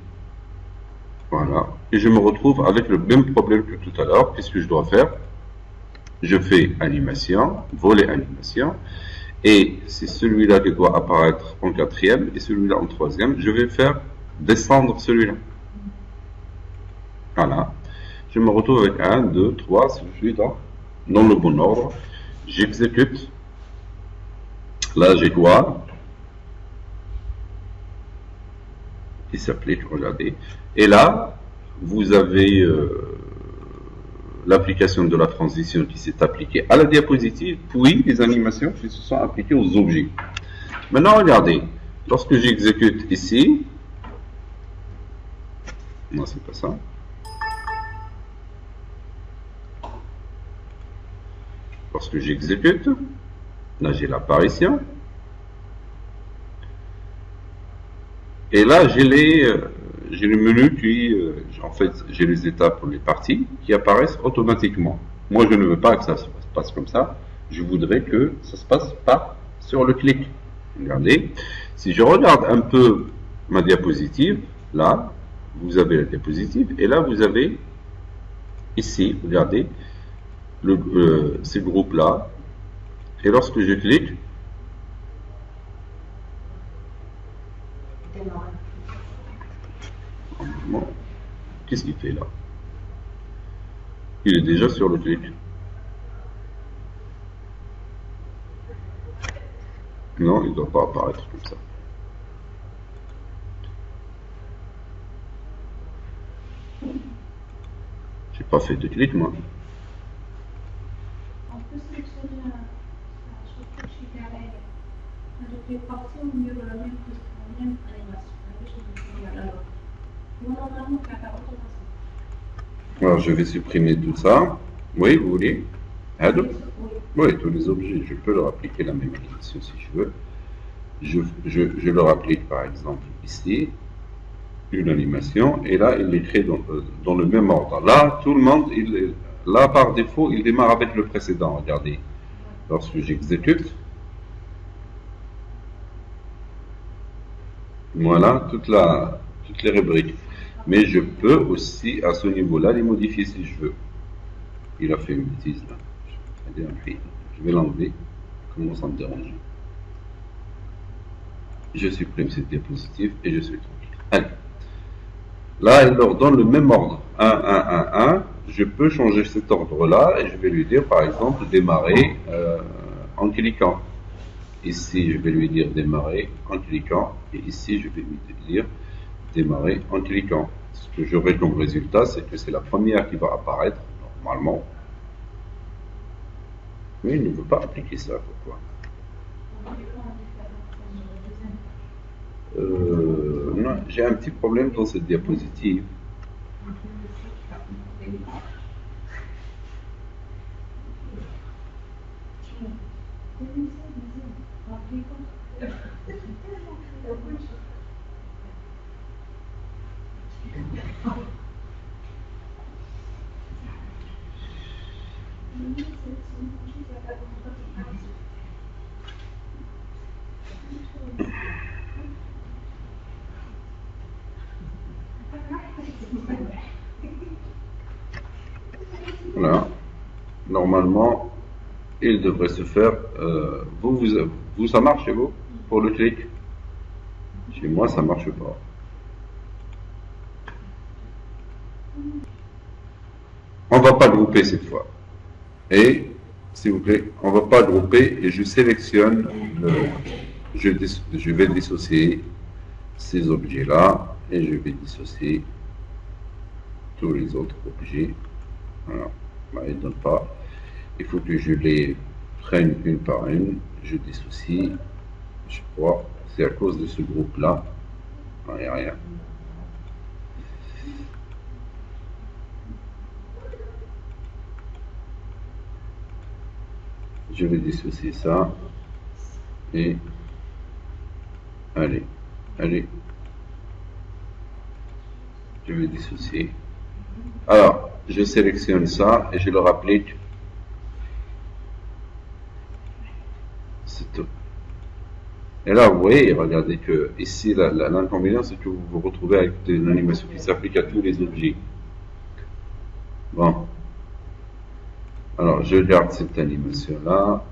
S1: Voilà. Et je me retrouve avec le même problème que tout à l'heure. Qu'est-ce que je dois faire? Je fais animation, volet animation. Et c'est celui-là qui doit apparaître en 4e et celui-là en 3e. Je vais faire descendre celui-là. Voilà. Je me retrouve avec 1, 2, 3, si je suis dans le bon ordre. J'exécute. Là, j'ai quoi? Qui s'applique, regardez. Et là, vous avez l'application de la transition qui s'est appliquée à la diapositive, puis les animations qui se sont appliquées aux objets. Maintenant, regardez, lorsque j'exécute ici, non, c'est pas ça. Lorsque j'exécute, là j'ai l'apparition, et là j'ai le menu qui, en fait, j'ai les étapes pour les parties qui apparaissent automatiquement. Moi, je ne veux pas que ça se passe comme ça. Je voudrais que ça se passe pas sur le clic. Regardez. Si je regarde un peu ma diapositive, là, vous avez la diapositive, et là, vous avez ici, regardez, ces groupes-là. Et lorsque je clique, qu'est-ce qu'il fait là? Il est déjà sur le clic. Non, il ne doit pas apparaître comme ça. J'ai pas fait de clic, moi.
S2: On peut sélectionner un avec les parties au milieu de la même animation.
S1: Alors, je vais supprimer tout ça. Oui, vous voulez? Oui, tous les objets. Je peux leur appliquer la même animation si je veux. Je leur applique par exemple ici une animation et là, il les crée dans le même ordre. Là, tout le monde, là par défaut, il démarre avec le précédent. Regardez, lorsque j'exécute, voilà toutes les rubriques. Mais je peux aussi, à ce niveau-là, les modifier si je veux. Il a fait une bêtise là. Je vais l'enlever. Comment ça me dérange? Je supprime cette diapositive et je suis tranquille. Allez. Là, il leur donne le même ordre. 1, 1, 1, 1. Je peux changer cet ordre-là et je vais lui dire, par exemple, démarrer en cliquant. Ici, je vais lui dire démarrer en cliquant. Et ici, je vais lui dire démarrer en cliquant. ce que j'aurai comme résultat, c'est que c'est la première qui va apparaître, normalement. Mais il ne veut pas appliquer ça, pourquoi? Non, j'ai un petit problème dans cette diapositive. Voilà. Normalement, il devrait se faire. Vous, ça marche chez vous pour le clic? Chez moi, ça marche pas. On va pas grouper cette fois. Et, s'il vous plaît, on va pas grouper et je sélectionne je vais dissocier ces objets-là et je vais dissocier tous les autres objets. Voilà. Là, il ne donne pas. Il faut que je les prenne une par une. Je dissocie. Je crois que c'est à cause de ce groupe-là. Il n'y a rien. Je vais dissocier ça. Et allez. Je vais dissocier. Alors, je sélectionne ça et je le applique. C'est tout. Et là, vous voyez, regardez que ici, l'inconvénient, c'est que vous vous retrouvez avec une animation qui s'applique à tous les objets. Bon. Alors, je garde cette animation-là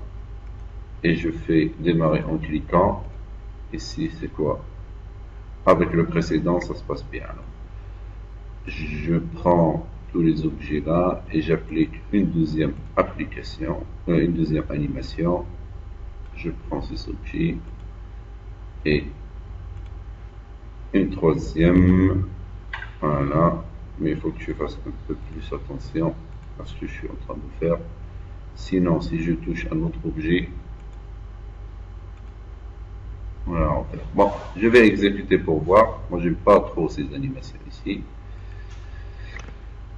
S1: et je fais démarrer en cliquant. Ici, c'est quoi? Avec le précédent, ça se passe bien. Alors, je prends tous les objets là et j'applique une deuxième application, une deuxième animation. Je prends ces objets et une troisième. Voilà. Mais il faut que je fasse un peu plus attention à ce que je suis en train de faire. Sinon, si je touche un autre objet, voilà, en fait. Bon, je vais exécuter pour voir. Moi, j'aime pas trop ces animations ici.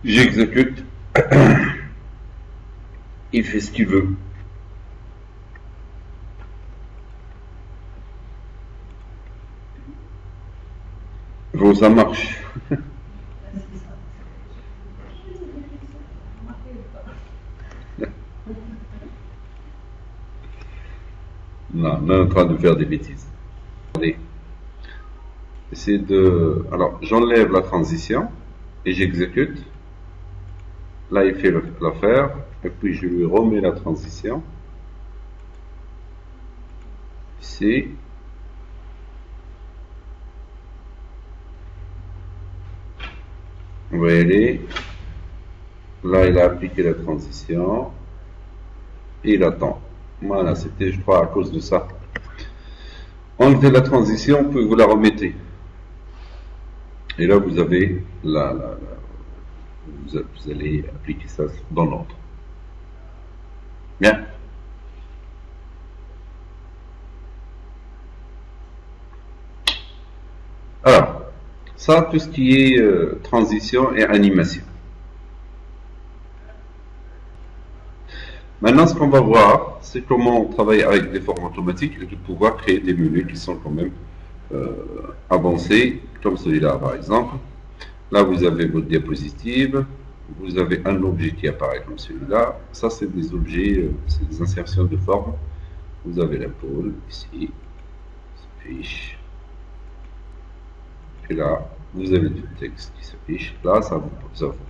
S1: J'exécute. Il fait ce qu'il veut. Bon, ça marche. Non, on est en train de faire des bêtises. Allez. Essayez de. Alors, j'enlève la transition et j'exécute. Là, il fait l'affaire. Et puis, je lui remets la transition. Ici. On va y aller. Là, il a appliqué la transition. Et il attend. Voilà, c'était, je crois, à cause de ça. Enlevez la transition, puis vous la remettez. Et là, vous avez vous allez appliquer ça dans l'ordre. Bien. Alors, ça, tout ce qui est transition et animation. Maintenant, ce qu'on va voir, c'est comment on travaille avec des formes automatiques et de pouvoir créer des menus qui sont quand même avancés, comme celui-là par exemple. Là, vous avez votre diapositive, vous avez un objet qui apparaît comme celui-là. Ça, c'est des objets, c'est des insertions de forme. Vous avez la pôle ici, s'affiche. Et là, vous avez du texte qui s'affiche. Là, ça vous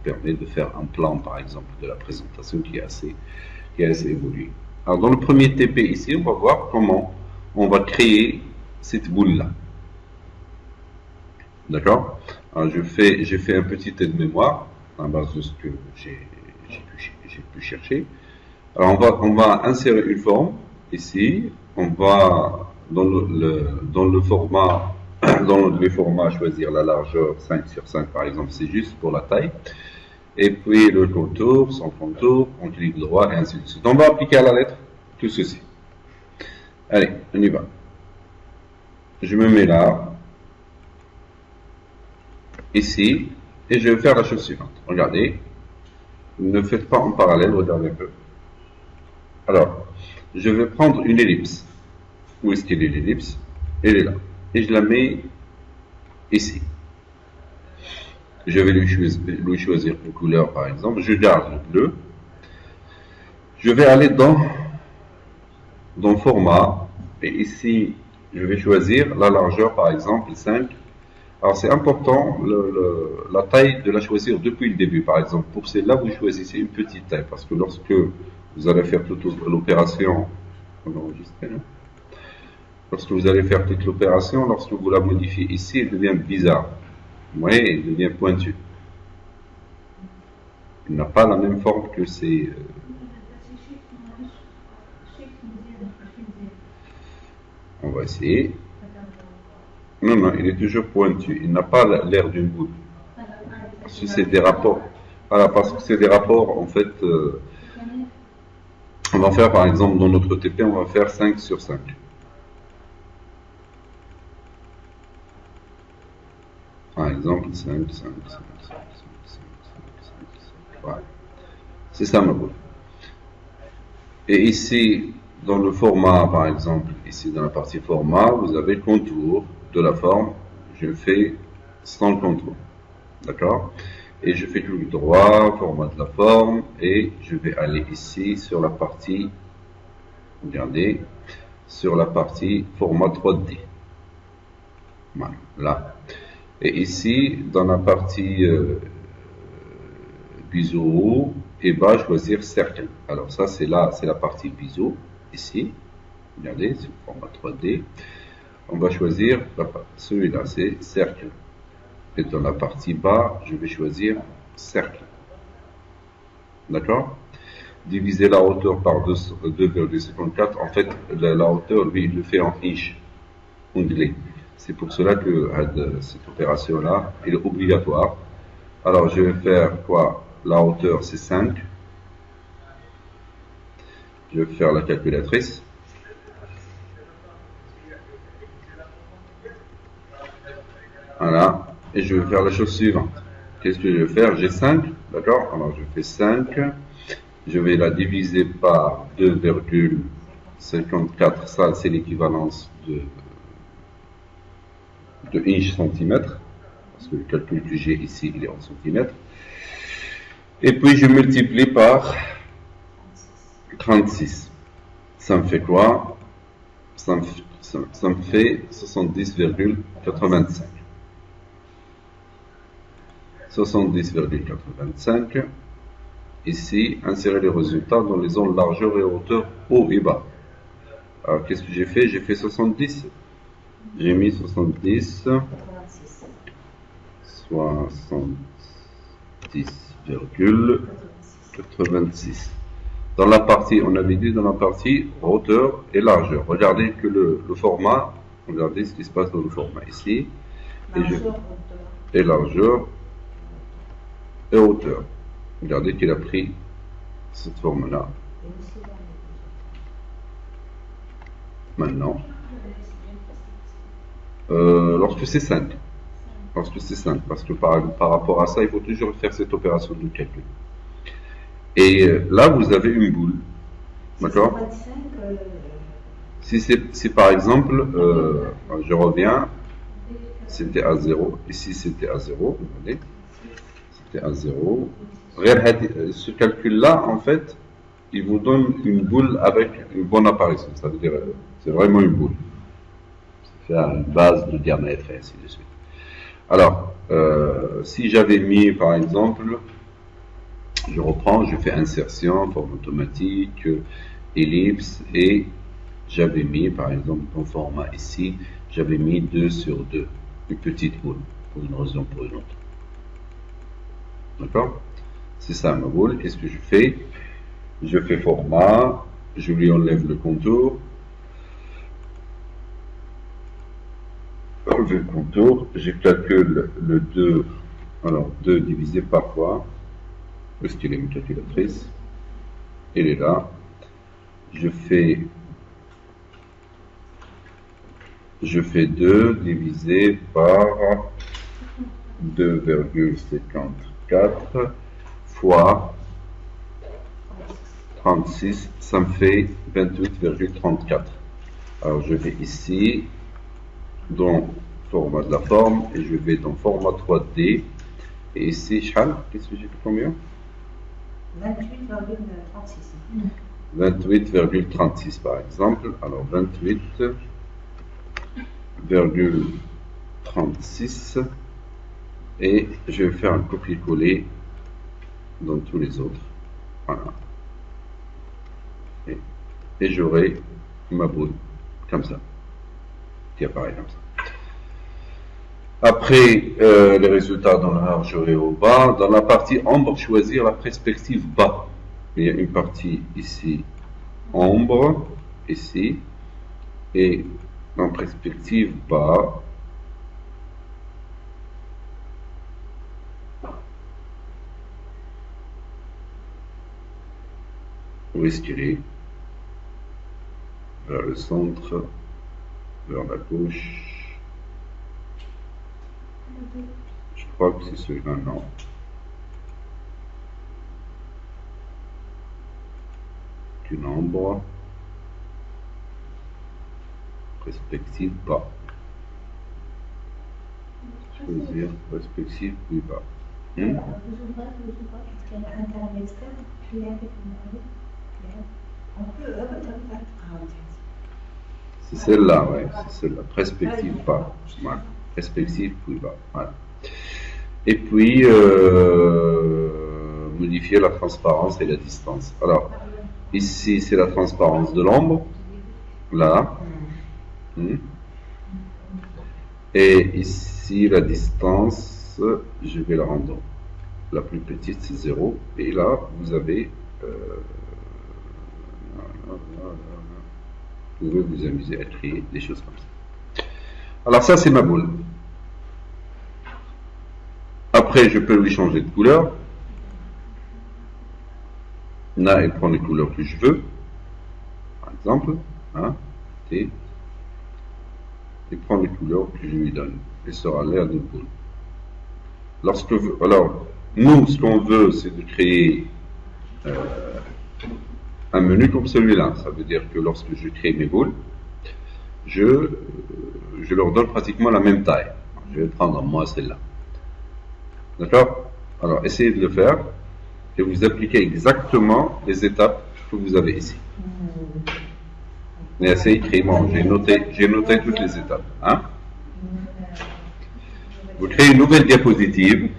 S1: permet de faire un plan, par exemple, de la présentation qui est assez évolué. Alors, dans le premier TP ici, on va voir comment on va créer cette boule-là. D'accord? Alors, j'ai fait un petit aide-mémoire à base de ce que j'ai pu chercher. Alors, on va insérer une forme ici. On va dans le format Dans les formats, choisir la largeur 5 sur 5 par exemple, c'est juste pour la taille. Et puis le contour, sans contour, on clique droit et ainsi de suite. On va appliquer à la lettre tout ceci. Allez, on y va. Je me mets là, ici, et je vais faire la chose suivante. Regardez, ne faites pas en parallèle, regardez un peu. Alors, je vais prendre une ellipse. Où est-ce qu'elle est l'ellipse? Elle est là. Et je la mets ici. Je vais lui choisir une couleur par exemple. Je garde le bleu. Je vais aller dans format. Et ici, je vais choisir la largeur par exemple 5. Alors c'est important la taille de la choisir depuis le début. Par exemple, pour celle-là, vous choisissez une petite taille. Parce que lorsque vous allez faire toute l'opération, lorsque vous allez faire toute l'opération, lorsque vous la modifiez ici, elle devient bizarre. Vous voyez, elle devient pointue. Il n'a pas la même forme que ces... On va essayer. Non, non, il est toujours pointu. Il n'a pas l'air d'une boule. Parce que c'est des rapports. Voilà, parce que c'est des rapports, en fait... on va faire, par exemple, dans notre TP, on va faire 5 sur 5. Par exemple, 5, 5, 5, 5, 5, 5, 5, 5. Voilà. C'est ça ma boule. Et ici, dans le format, par exemple, ici dans la partie format, vous avez le contour de la forme. Je fais sans contour. D'accord? Et je fais clic droit, format de la forme, et je vais aller ici sur la partie, regardez, sur la partie format 3D. Voilà, là. Et ici, dans la partie biseau, et bas, choisir cercle. Alors ça, c'est là, c'est la partie biseau, ici. Regardez, c'est le format 3D. On va choisir celui-là, c'est cercle. Et dans la partie bas, je vais choisir cercle. D'accord? Diviser la hauteur par 2,54. En fait, la hauteur, lui, il le fait en inch, anglais. C'est pour cela que cette opération-là est obligatoire. Alors, je vais faire quoi? La hauteur, c'est 5. Je vais faire la calculatrice. Voilà. Et je vais faire la chose suivante. Qu'est-ce que je vais faire? J'ai 5. D'accord? Alors, je fais 5. Je vais la diviser par 2,54. Ça, c'est l'équivalence de inch centimètre. Parce que le calcul que j'ai ici, il est en centimètres. Et puis, je multiplie par 36. Ça me fait quoi? Ça me fait 70,85. 70,85. Ici, insérer les résultats dans les zones largeur et hauteur haut et bas. Alors, qu'est-ce que j'ai fait? J'ai fait 70. J'ai mis 70. 70,86. Dans la partie, on avait dit dans la partie hauteur et largeur. Regardez que le format, regardez ce qui se passe dans le format ici. Et largeur et hauteur. Regardez qu'il a pris cette forme-là. Maintenant, lorsque c'est 5. Lorsque c'est 5, parce que par rapport à ça, il faut toujours faire cette opération de calcul. Et là, vous avez une boule. D'accord? Si par exemple, je reviens, c'était à 0. Ici, c'était à 0. Regardez. C'était à 0. Ce calcul-là, en fait, il vous donne une boule avec une bonne apparition. Ça veut dire, c'est vraiment une boule. C'est une base de diamètre et ainsi de suite. Alors, si j'avais mis, par exemple, je reprends, je fais insertion, forme automatique, ellipse, et j'avais mis, par exemple, dans format ici, j'avais mis 2 sur 2, une petite boule, pour une raison ou pour une autre. D'accord? C'est ça ma boule. Qu'est-ce que je fais? Je fais format, je lui enlève le contour, enlever le contour, je calcule le 2, alors 2 divisé par fois, où est-ce qu'il est ma calculatrice? Elle est là. Je fais 2 divisé par 2,54 fois 36, ça me fait 28,34. Alors je vais ici dans format de la forme et je vais dans format 3D et ici, qu'est-ce que j'ai fait combien?
S3: 28,36.
S1: 28,36 par exemple. Alors 28,36 et je vais faire un copier-coller dans tous les autres. Voilà. Et j'aurai ma boule comme ça, qui apparaît comme ça. Après les résultats dans la large et au bas, dans la partie ombre, choisir la perspective bas. Il y a une partie ici, ombre, ici, et en perspective bas, où est-ce qu'il est? Vers le centre, vers la gauche. Je crois que c'est celui-là, non. Une ombre. Perspective bas. Choisir perspective plus bas. C'est celle-là, oui, c'est celle-là. Perspective bas. Voilà. Perspective plus bas. Voilà. Et puis, modifier la transparence et la distance. Alors, ici, c'est la transparence de l'ombre. Là. Et ici, la distance, je vais la rendre la plus petite, c'est 0. Et là, vous avez... vous pouvez vous amuser à créer des choses comme ça. Alors ça, c'est ma boule. Après, je peux lui changer de couleur. Là, elle prend les couleurs que je veux. Par exemple, hein, et il prend les couleurs que je lui donne. Elle sera l'air d'une boule. Alors, nous, ce qu'on veut, c'est de créer un menu comme celui-là. Ça veut dire que lorsque je crée mes boules, je leur donne pratiquement la même taille. Je vais prendre moi celle-là. D'accord? Alors, essayez de le faire et vous appliquez exactement les étapes que vous avez ici. Mais essayez écrivement. J'ai noté toutes les étapes. Hein? Vous créez une nouvelle diapositive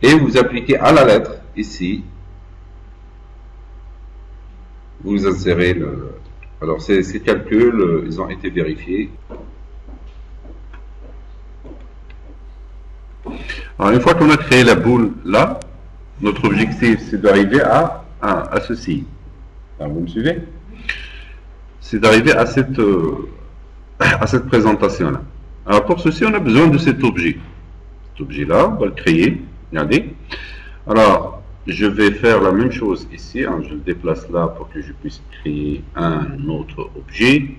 S1: et vous appliquez à la lettre ici. Vous insérez le... Alors, ces calculs, ils ont été vérifiés. Alors, une fois qu'on a créé la boule là, notre objectif, c'est d'arriver à ceci. Alors, vous me suivez? C'est d'arriver à cette présentation-là. Alors, pour ceci, on a besoin de cet objet. Cet objet-là, on va le créer. Regardez. Alors, je vais faire la même chose ici. Hein, je le déplace là pour que je puisse créer un autre objet.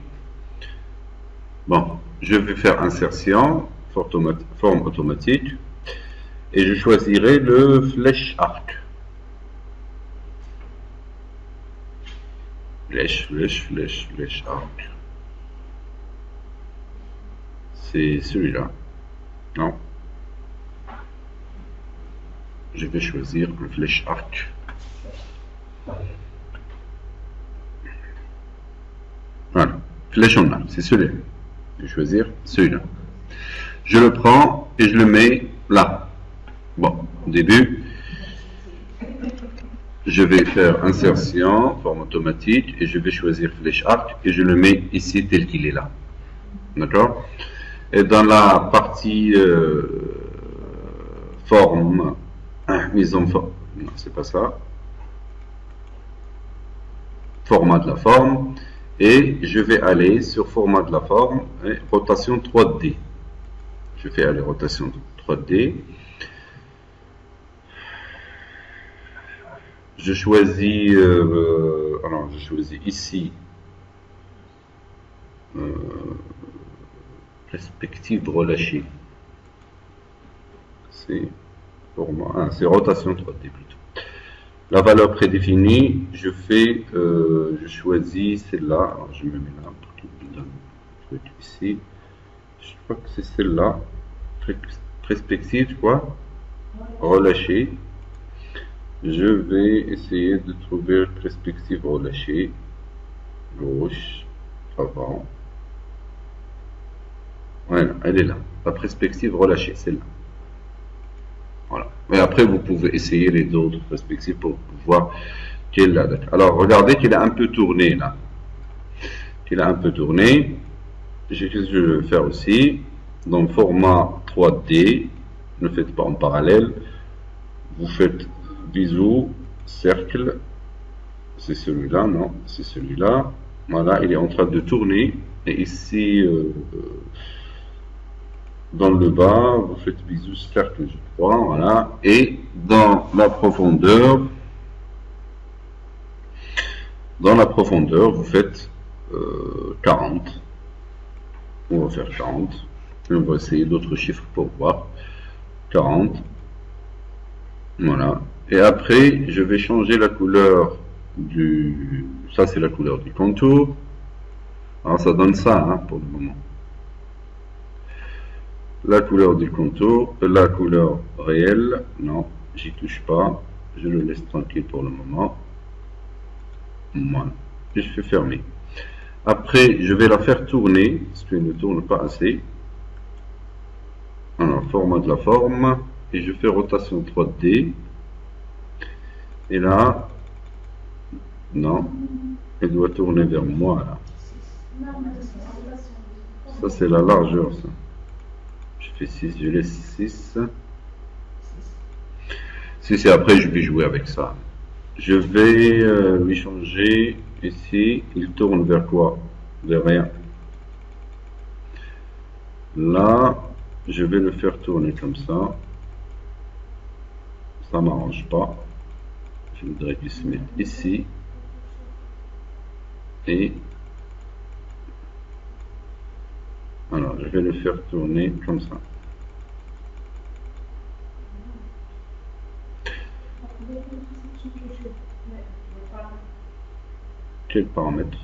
S1: Bon, je vais faire insertion, forme automatique. Et je choisirai le flèche arc. Flèche arc. C'est celui-là. Non. Je vais choisir le flèche arc. Voilà. Flèche en arc, c'est celui-là. Je vais choisir celui-là. Je le prends et je le mets là. Bon, au début, je vais faire insertion, forme automatique, et je vais choisir flèche arc, et je le mets ici tel qu'il est là. D'accord? Et dans la partie forme, mise en forme, non, c'est pas ça. Format de la forme, Et je vais aller sur format de la forme et rotation 3D. Je fais aller rotation 3D. Je choisis, alors je choisis ici perspective relâchée. C'est format, c'est rotation 3D plutôt. La valeur prédéfinie, je choisis celle-là. Alors je me mets là pour qu'il me donne un truc ici. Je crois que c'est celle-là. Perspective quoi? Relâchée. Je vais essayer de trouver perspective relâchée. Gauche, avant. Voilà, elle est là. La perspective relâchée, celle-là. Voilà. Et après, vous pouvez essayer les autres perspectives pour voir qu'elle a. Alors, regardez qu'il a un peu tourné là. Qu'il a un peu tourné. Qu'est-ce que je vais faire aussi? Dans le format 3D, ne faites pas en parallèle. Vous faites bisou, cercle. C'est celui-là, non? C'est celui-là. Voilà, il est en train de tourner. Et ici, dans le bas, vous faites bisou, cercle, je crois. Voilà. Et dans la profondeur, vous faites 40. On va faire 40. Et on va essayer d'autres chiffres pour voir. 40. Voilà. Et après, je vais changer la couleur du... Ça, c'est la couleur du contour. Alors, ça donne ça, hein, pour le moment. La couleur du contour, la couleur réelle, non, j'y touche pas. Je le laisse tranquille pour le moment. Voilà. Et je fais fermer. Après, je vais la faire tourner, parce qu'elle ne tourne pas assez. Alors, format de la forme. Et je fais rotation 3D. Et là, non, elle doit tourner vers moi, là. Ça, c'est la largeur, ça. Je fais 6, je laisse 6. 6 et après, je vais jouer avec ça. Je vais lui changer ici. Il tourne vers quoi? Vers rien. Là, je vais le faire tourner comme ça. Ça m'arrange pas. Je voudrais qu'il se mette ici. Et alors, je vais le faire tourner comme ça. Quel paramètre?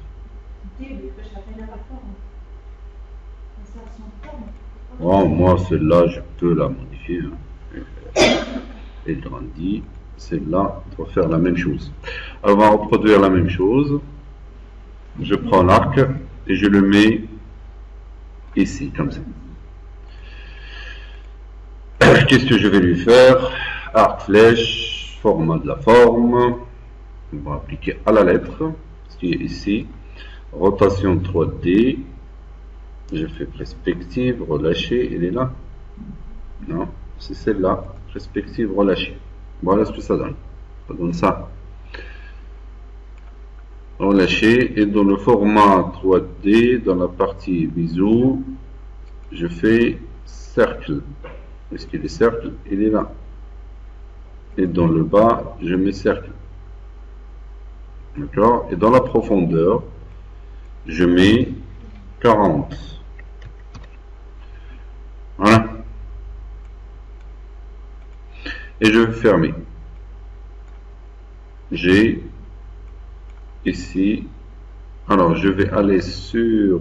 S1: Oh, moi, celle-là, je peux la modifier. Elle grandit. Celle-là, on va faire la même chose. Alors, on va reproduire la même chose. Je prends l'arc et je le mets ici, comme ça. Qu'est-ce que je vais lui faire? Arc, flèche, format de la forme. On va appliquer à la lettre, ce qui est ici. Rotation 3D. Je fais perspective, relâchée, elle est là? Non, c'est celle-là. Perspective, relâchée. Voilà ce que ça donne. Ça donne ça. Relâché, et dans le format 3D, dans la partie bisou, je fais cercle. Est-ce qu'il est cercle? Il est là. Et dans le bas, je mets cercle. D'accord? Et dans la profondeur, je mets 40. Voilà. Et je vais fermer. J'ai ici, alors je vais aller sur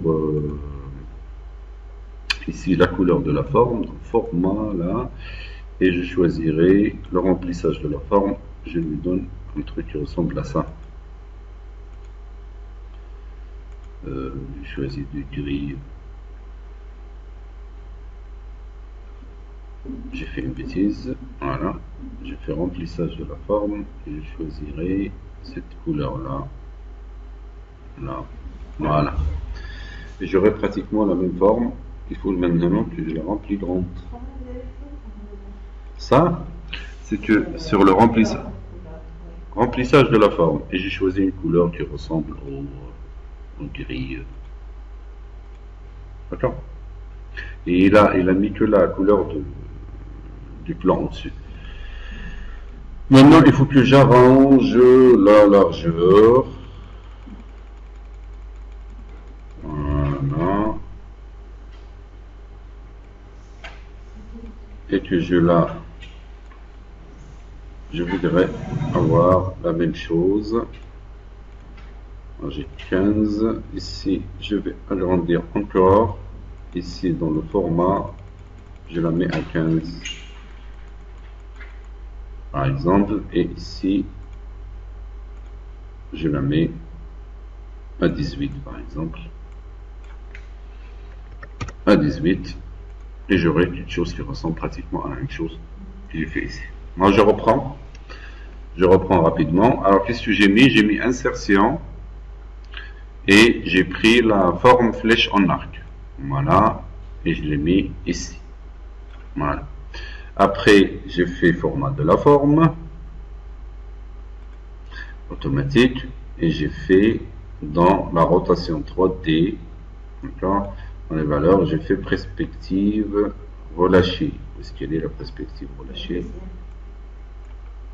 S1: ici la couleur de la forme, format là, et je choisirai le remplissage de la forme. Je lui donne un truc qui ressemble à ça. Je choisis du gris. J'ai fait une bêtise. Voilà. Je fais remplissage de la forme et je choisirai cette couleur là. Là. Voilà. Et j'aurai pratiquement la même forme. Il faut maintenant que je la remplis grande. Ça, c'est que sur le remplissage de la forme, et j'ai choisi une couleur qui ressemble en gris. D'accord. Et il a mis que la couleur du plan au-dessus. Maintenant, il faut que j'arrange la largeur. Voilà. Et que je voudrais avoir la même chose. J'ai 15. Ici, je vais agrandir encore. Ici, dans le format, je la mets à 15. Par exemple. Et ici, je la mets à 18, par exemple. À 18. Et j'aurai quelque chose qui ressemble pratiquement à la même chose que j'ai fait ici. Moi, je reprends rapidement. Alors, qu'est-ce que j'ai mis? J'ai mis insertion et j'ai pris la forme flèche en arc. Voilà, et je l'ai mis ici. Voilà. Après, j'ai fait format de la forme automatique et j'ai fait dans la rotation 3D, d'accord, dans les valeurs, j'ai fait perspective relâchée. Où est-ce qu'elle est la perspective relâchée?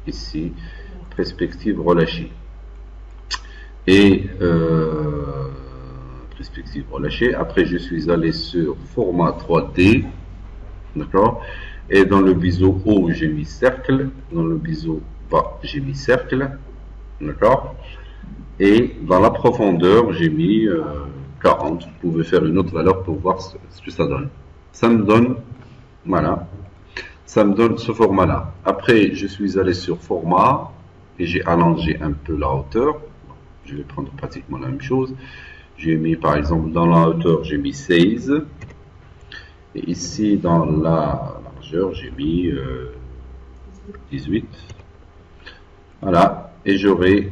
S1: Ici, perspective relâchée. Et perspective relâchée. Après, je suis allé sur format 3D, d'accord. Et dans le biseau haut, j'ai mis cercle. Dans le biseau bas, j'ai mis cercle, d'accord. Et dans la profondeur, j'ai mis 40. Vous pouvez faire une autre valeur pour voir ce que ça donne. Ça me donne, voilà, ça me donne ce format-là. Après, je suis allé sur format et j'ai allongé un peu la hauteur. Je vais prendre pratiquement la même chose. J'ai mis, par exemple, dans la hauteur, j'ai mis 16. Et ici, dans la largeur, j'ai mis 18. Voilà. Et j'aurai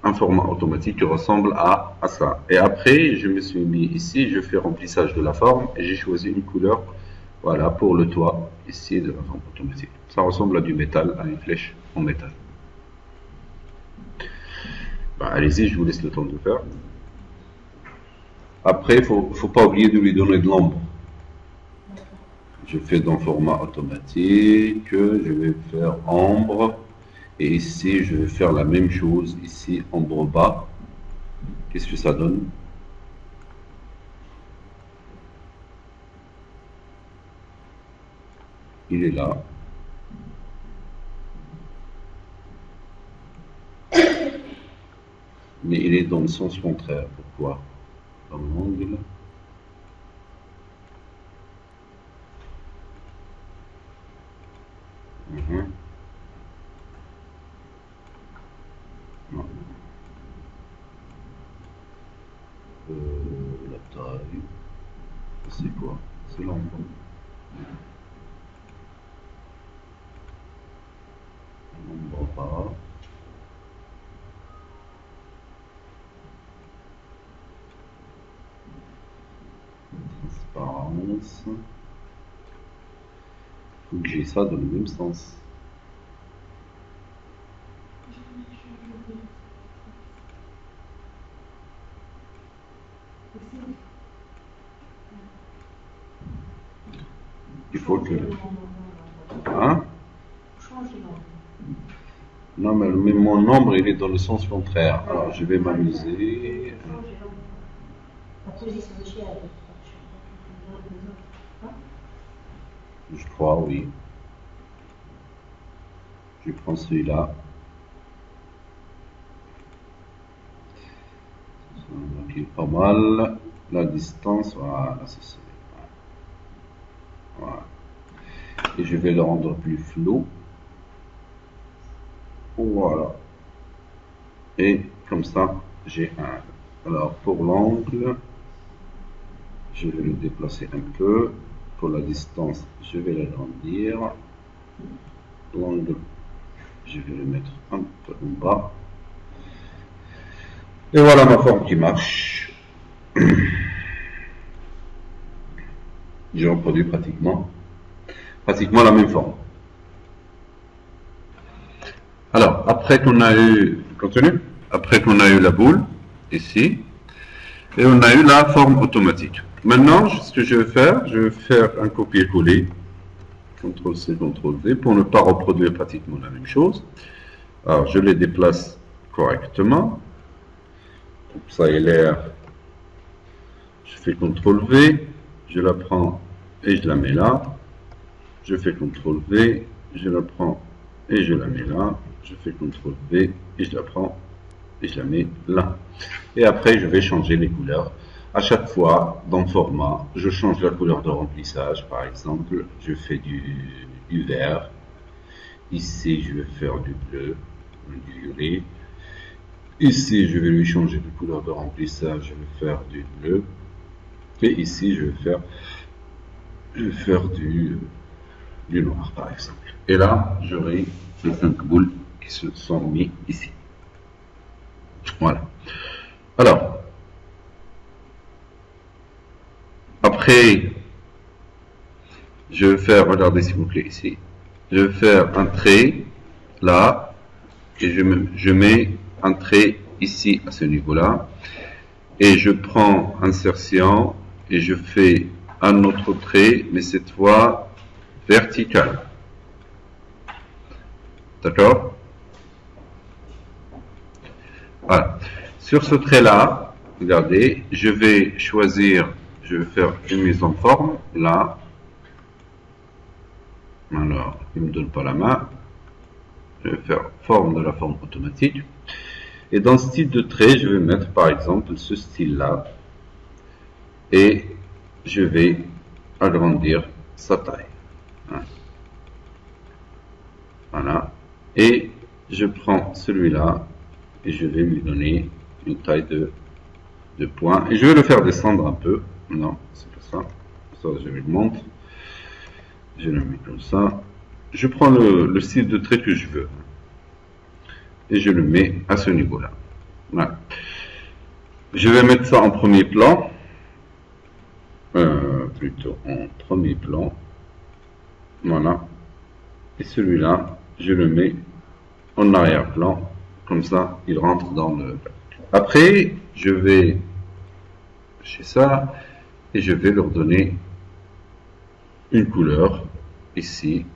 S1: un format automatique qui ressemble à ça. Et après, je me suis mis ici, je fais remplissage de la forme et j'ai choisi une couleur, voilà, pour le toit, ici, de la forme automatique. Ça ressemble à du métal, à une flèche en métal. Bah, allez-y, je vous laisse le temps de faire. Après, il faut pas oublier de lui donner de l'ombre. Je fais dans format automatique, je vais faire ombre. Et ici, je vais faire la même chose, ici, ombre bas. Qu'est-ce que ça donne? Il est là. Mais il est dans le sens contraire. Pourquoi? Dans l'angle. Non. La taille. C'est quoi? C'est l'ombre. L'ombre bas. Transparence. Il faut que j'ai ça dans le même sens. Il faut que... Hein? Non, mais mon nombre, il est dans le sens contraire. Alors, je vais m'amuser. Je crois, oui. Je prends celui-là. Donc, il est pas mal. La distance, voilà, c'est ça. Voilà. Et je vais le rendre plus flou. Voilà. Et comme ça, j'ai un. Alors, pour l'angle, je vais le déplacer un peu. Pour la distance, je vais l'agrandir. L'angle, je vais le mettre un peu en bas. Et voilà ma forme qui marche. J'ai reproduit pratiquement la même forme. Alors, après qu'on a eu, continue, après qu'on a eu la boule, ici, Et on a eu la forme automatique. Maintenant, ce que je vais faire un copier-coller. CTRL-C, CTRL-V, pour ne pas reproduire pratiquement la même chose. Alors, je les déplace correctement. Comme ça, il est l'air. Je fais CTRL-V, je la prends et je la mets là. Je fais CTRL-V, je la prends et je la mets là. Je fais CTRL-V et je la prends et je la mets là. Et après, je vais changer les couleurs. À chaque fois, dans format, je change la couleur de remplissage. Par exemple, je fais du vert. Ici, je vais faire du bleu, du violet. Ici, je vais lui changer de couleur de remplissage. Je vais faire du bleu. Et ici, je vais faire du noir, par exemple. Et là, j'aurai les 5 boules qui se sont mis ici. Voilà. Alors, après, je vais faire, regardez s'il vous plaît ici, je vais faire un trait là, et je mets un trait ici à ce niveau-là, et je prends insertion, et je fais un autre trait, mais cette fois vertical. D'accord? Voilà. Sur ce trait-là, regardez, je vais choisir, je vais faire une mise en forme, là. Alors, il ne me donne pas la main. Je vais faire forme de la forme automatique. Et dans ce type de trait, je vais mettre par exemple ce style-là. Et je vais agrandir sa taille. Voilà. Et je prends celui-là et je vais lui donner une taille de points. Et je vais le faire descendre un peu. Non, c'est pas ça. Ça, je le monte. Je le mets comme ça. Je prends le style de trait que je veux. Et je le mets à ce niveau-là. Voilà. Je vais mettre ça en premier plan. Plutôt en premier plan. Voilà. Et celui-là, je le mets en arrière-plan. Comme ça, il rentre dans le... Après, je vais chez ça et je vais leur donner une couleur ici.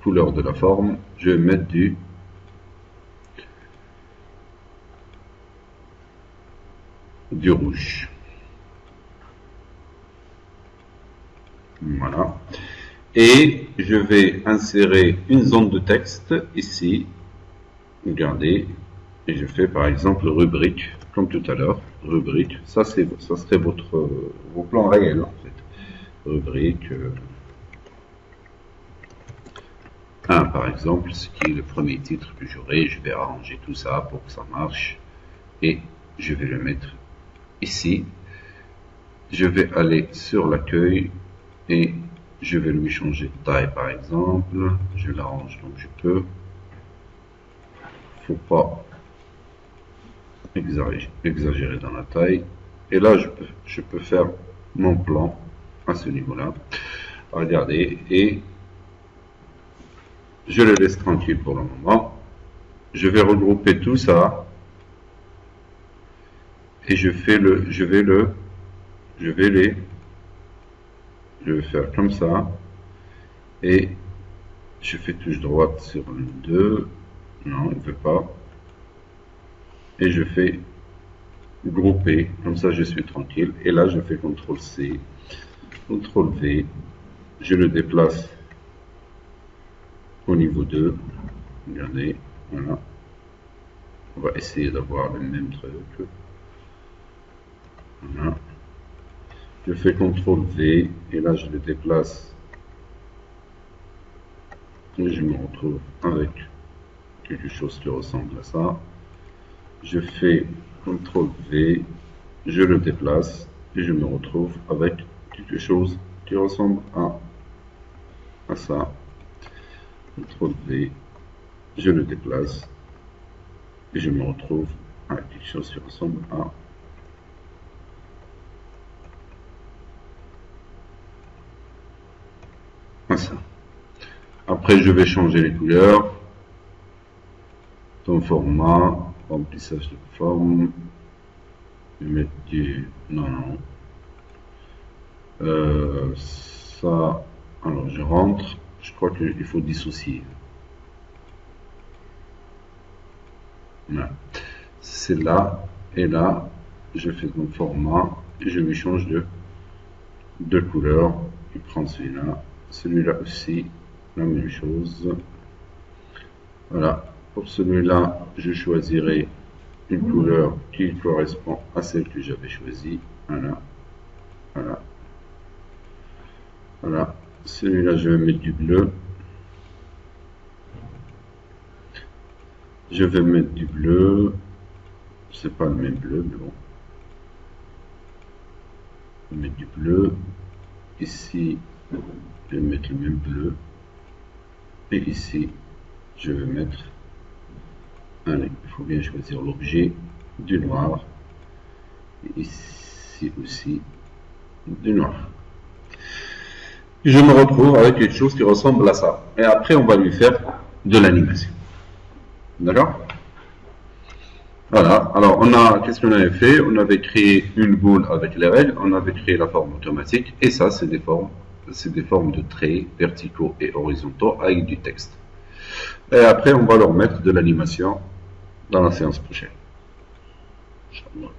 S1: Couleur de la forme. Je vais mettre du rouge. Voilà. Et je vais insérer une zone de texte ici. Regardez. Et je fais par exemple rubrique, comme tout à l'heure. Rubrique. Ça serait vos plans réels en fait. Rubrique. 1 par exemple, ce qui est le premier titre que j'aurai. Je vais arranger tout ça pour que ça marche. Et je vais le mettre ici. Je vais aller sur l'accueil et je vais lui changer de taille par exemple. Je l'arrange comme je peux. Faut pas exagérer dans la taille. Et là, je peux faire mon plan à ce niveau-là. Regardez, et je le laisse tranquille pour le moment. Je vais regrouper tout ça. Et je vais faire comme ça. Et je fais touche droite sur le 2. Non, il ne veut pas. Et je fais grouper. Comme ça, je suis tranquille. Et là, je fais CTRL-C, CTRL-V. Je le déplace au niveau 2. Regardez. Voilà. On va essayer d'avoir le même truc. Voilà. Je fais CTRL-V. Et là, je le déplace. Et je me retrouve avec quelque chose qui ressemble à ça. Je fais CTRL-V, je le déplace et je me retrouve avec quelque chose qui ressemble à ça. CTRL-V, je le déplace et je me retrouve avec quelque chose qui ressemble à ça. Après, je vais changer les couleurs. Ton format, remplissage de forme. Je vais mettre du... Non, non. Ça... Alors, je rentre. Je crois qu'il faut dissocier. Voilà. C'est là. Et là, je fais mon format. Et je lui change de couleur. Je prends celui-là. Celui-là aussi. La même chose. Voilà. Pour celui-là, je choisirai une couleur qui correspond à celle que j'avais choisie. Voilà. Voilà. Voilà. Celui-là, je vais mettre du bleu. Je vais mettre du bleu. C'est pas le même bleu, mais bon. Je vais mettre du bleu. Ici, je vais mettre le même bleu. Et ici, je vais mettre... Allez, il faut bien choisir l'objet du noir. Et ici aussi, du noir. Je me retrouve avec quelque chose qui ressemble à ça. Et après, on va lui faire de l'animation. D'accord? Voilà. Alors, qu'est-ce qu'on avait fait? On avait créé une boule avec les règles. On avait créé la forme automatique. Et ça, c'est des formes de traits verticaux et horizontaux avec du texte. Et après, on va leur mettre de l'animation dans la séance prochaine. Inch'Allah.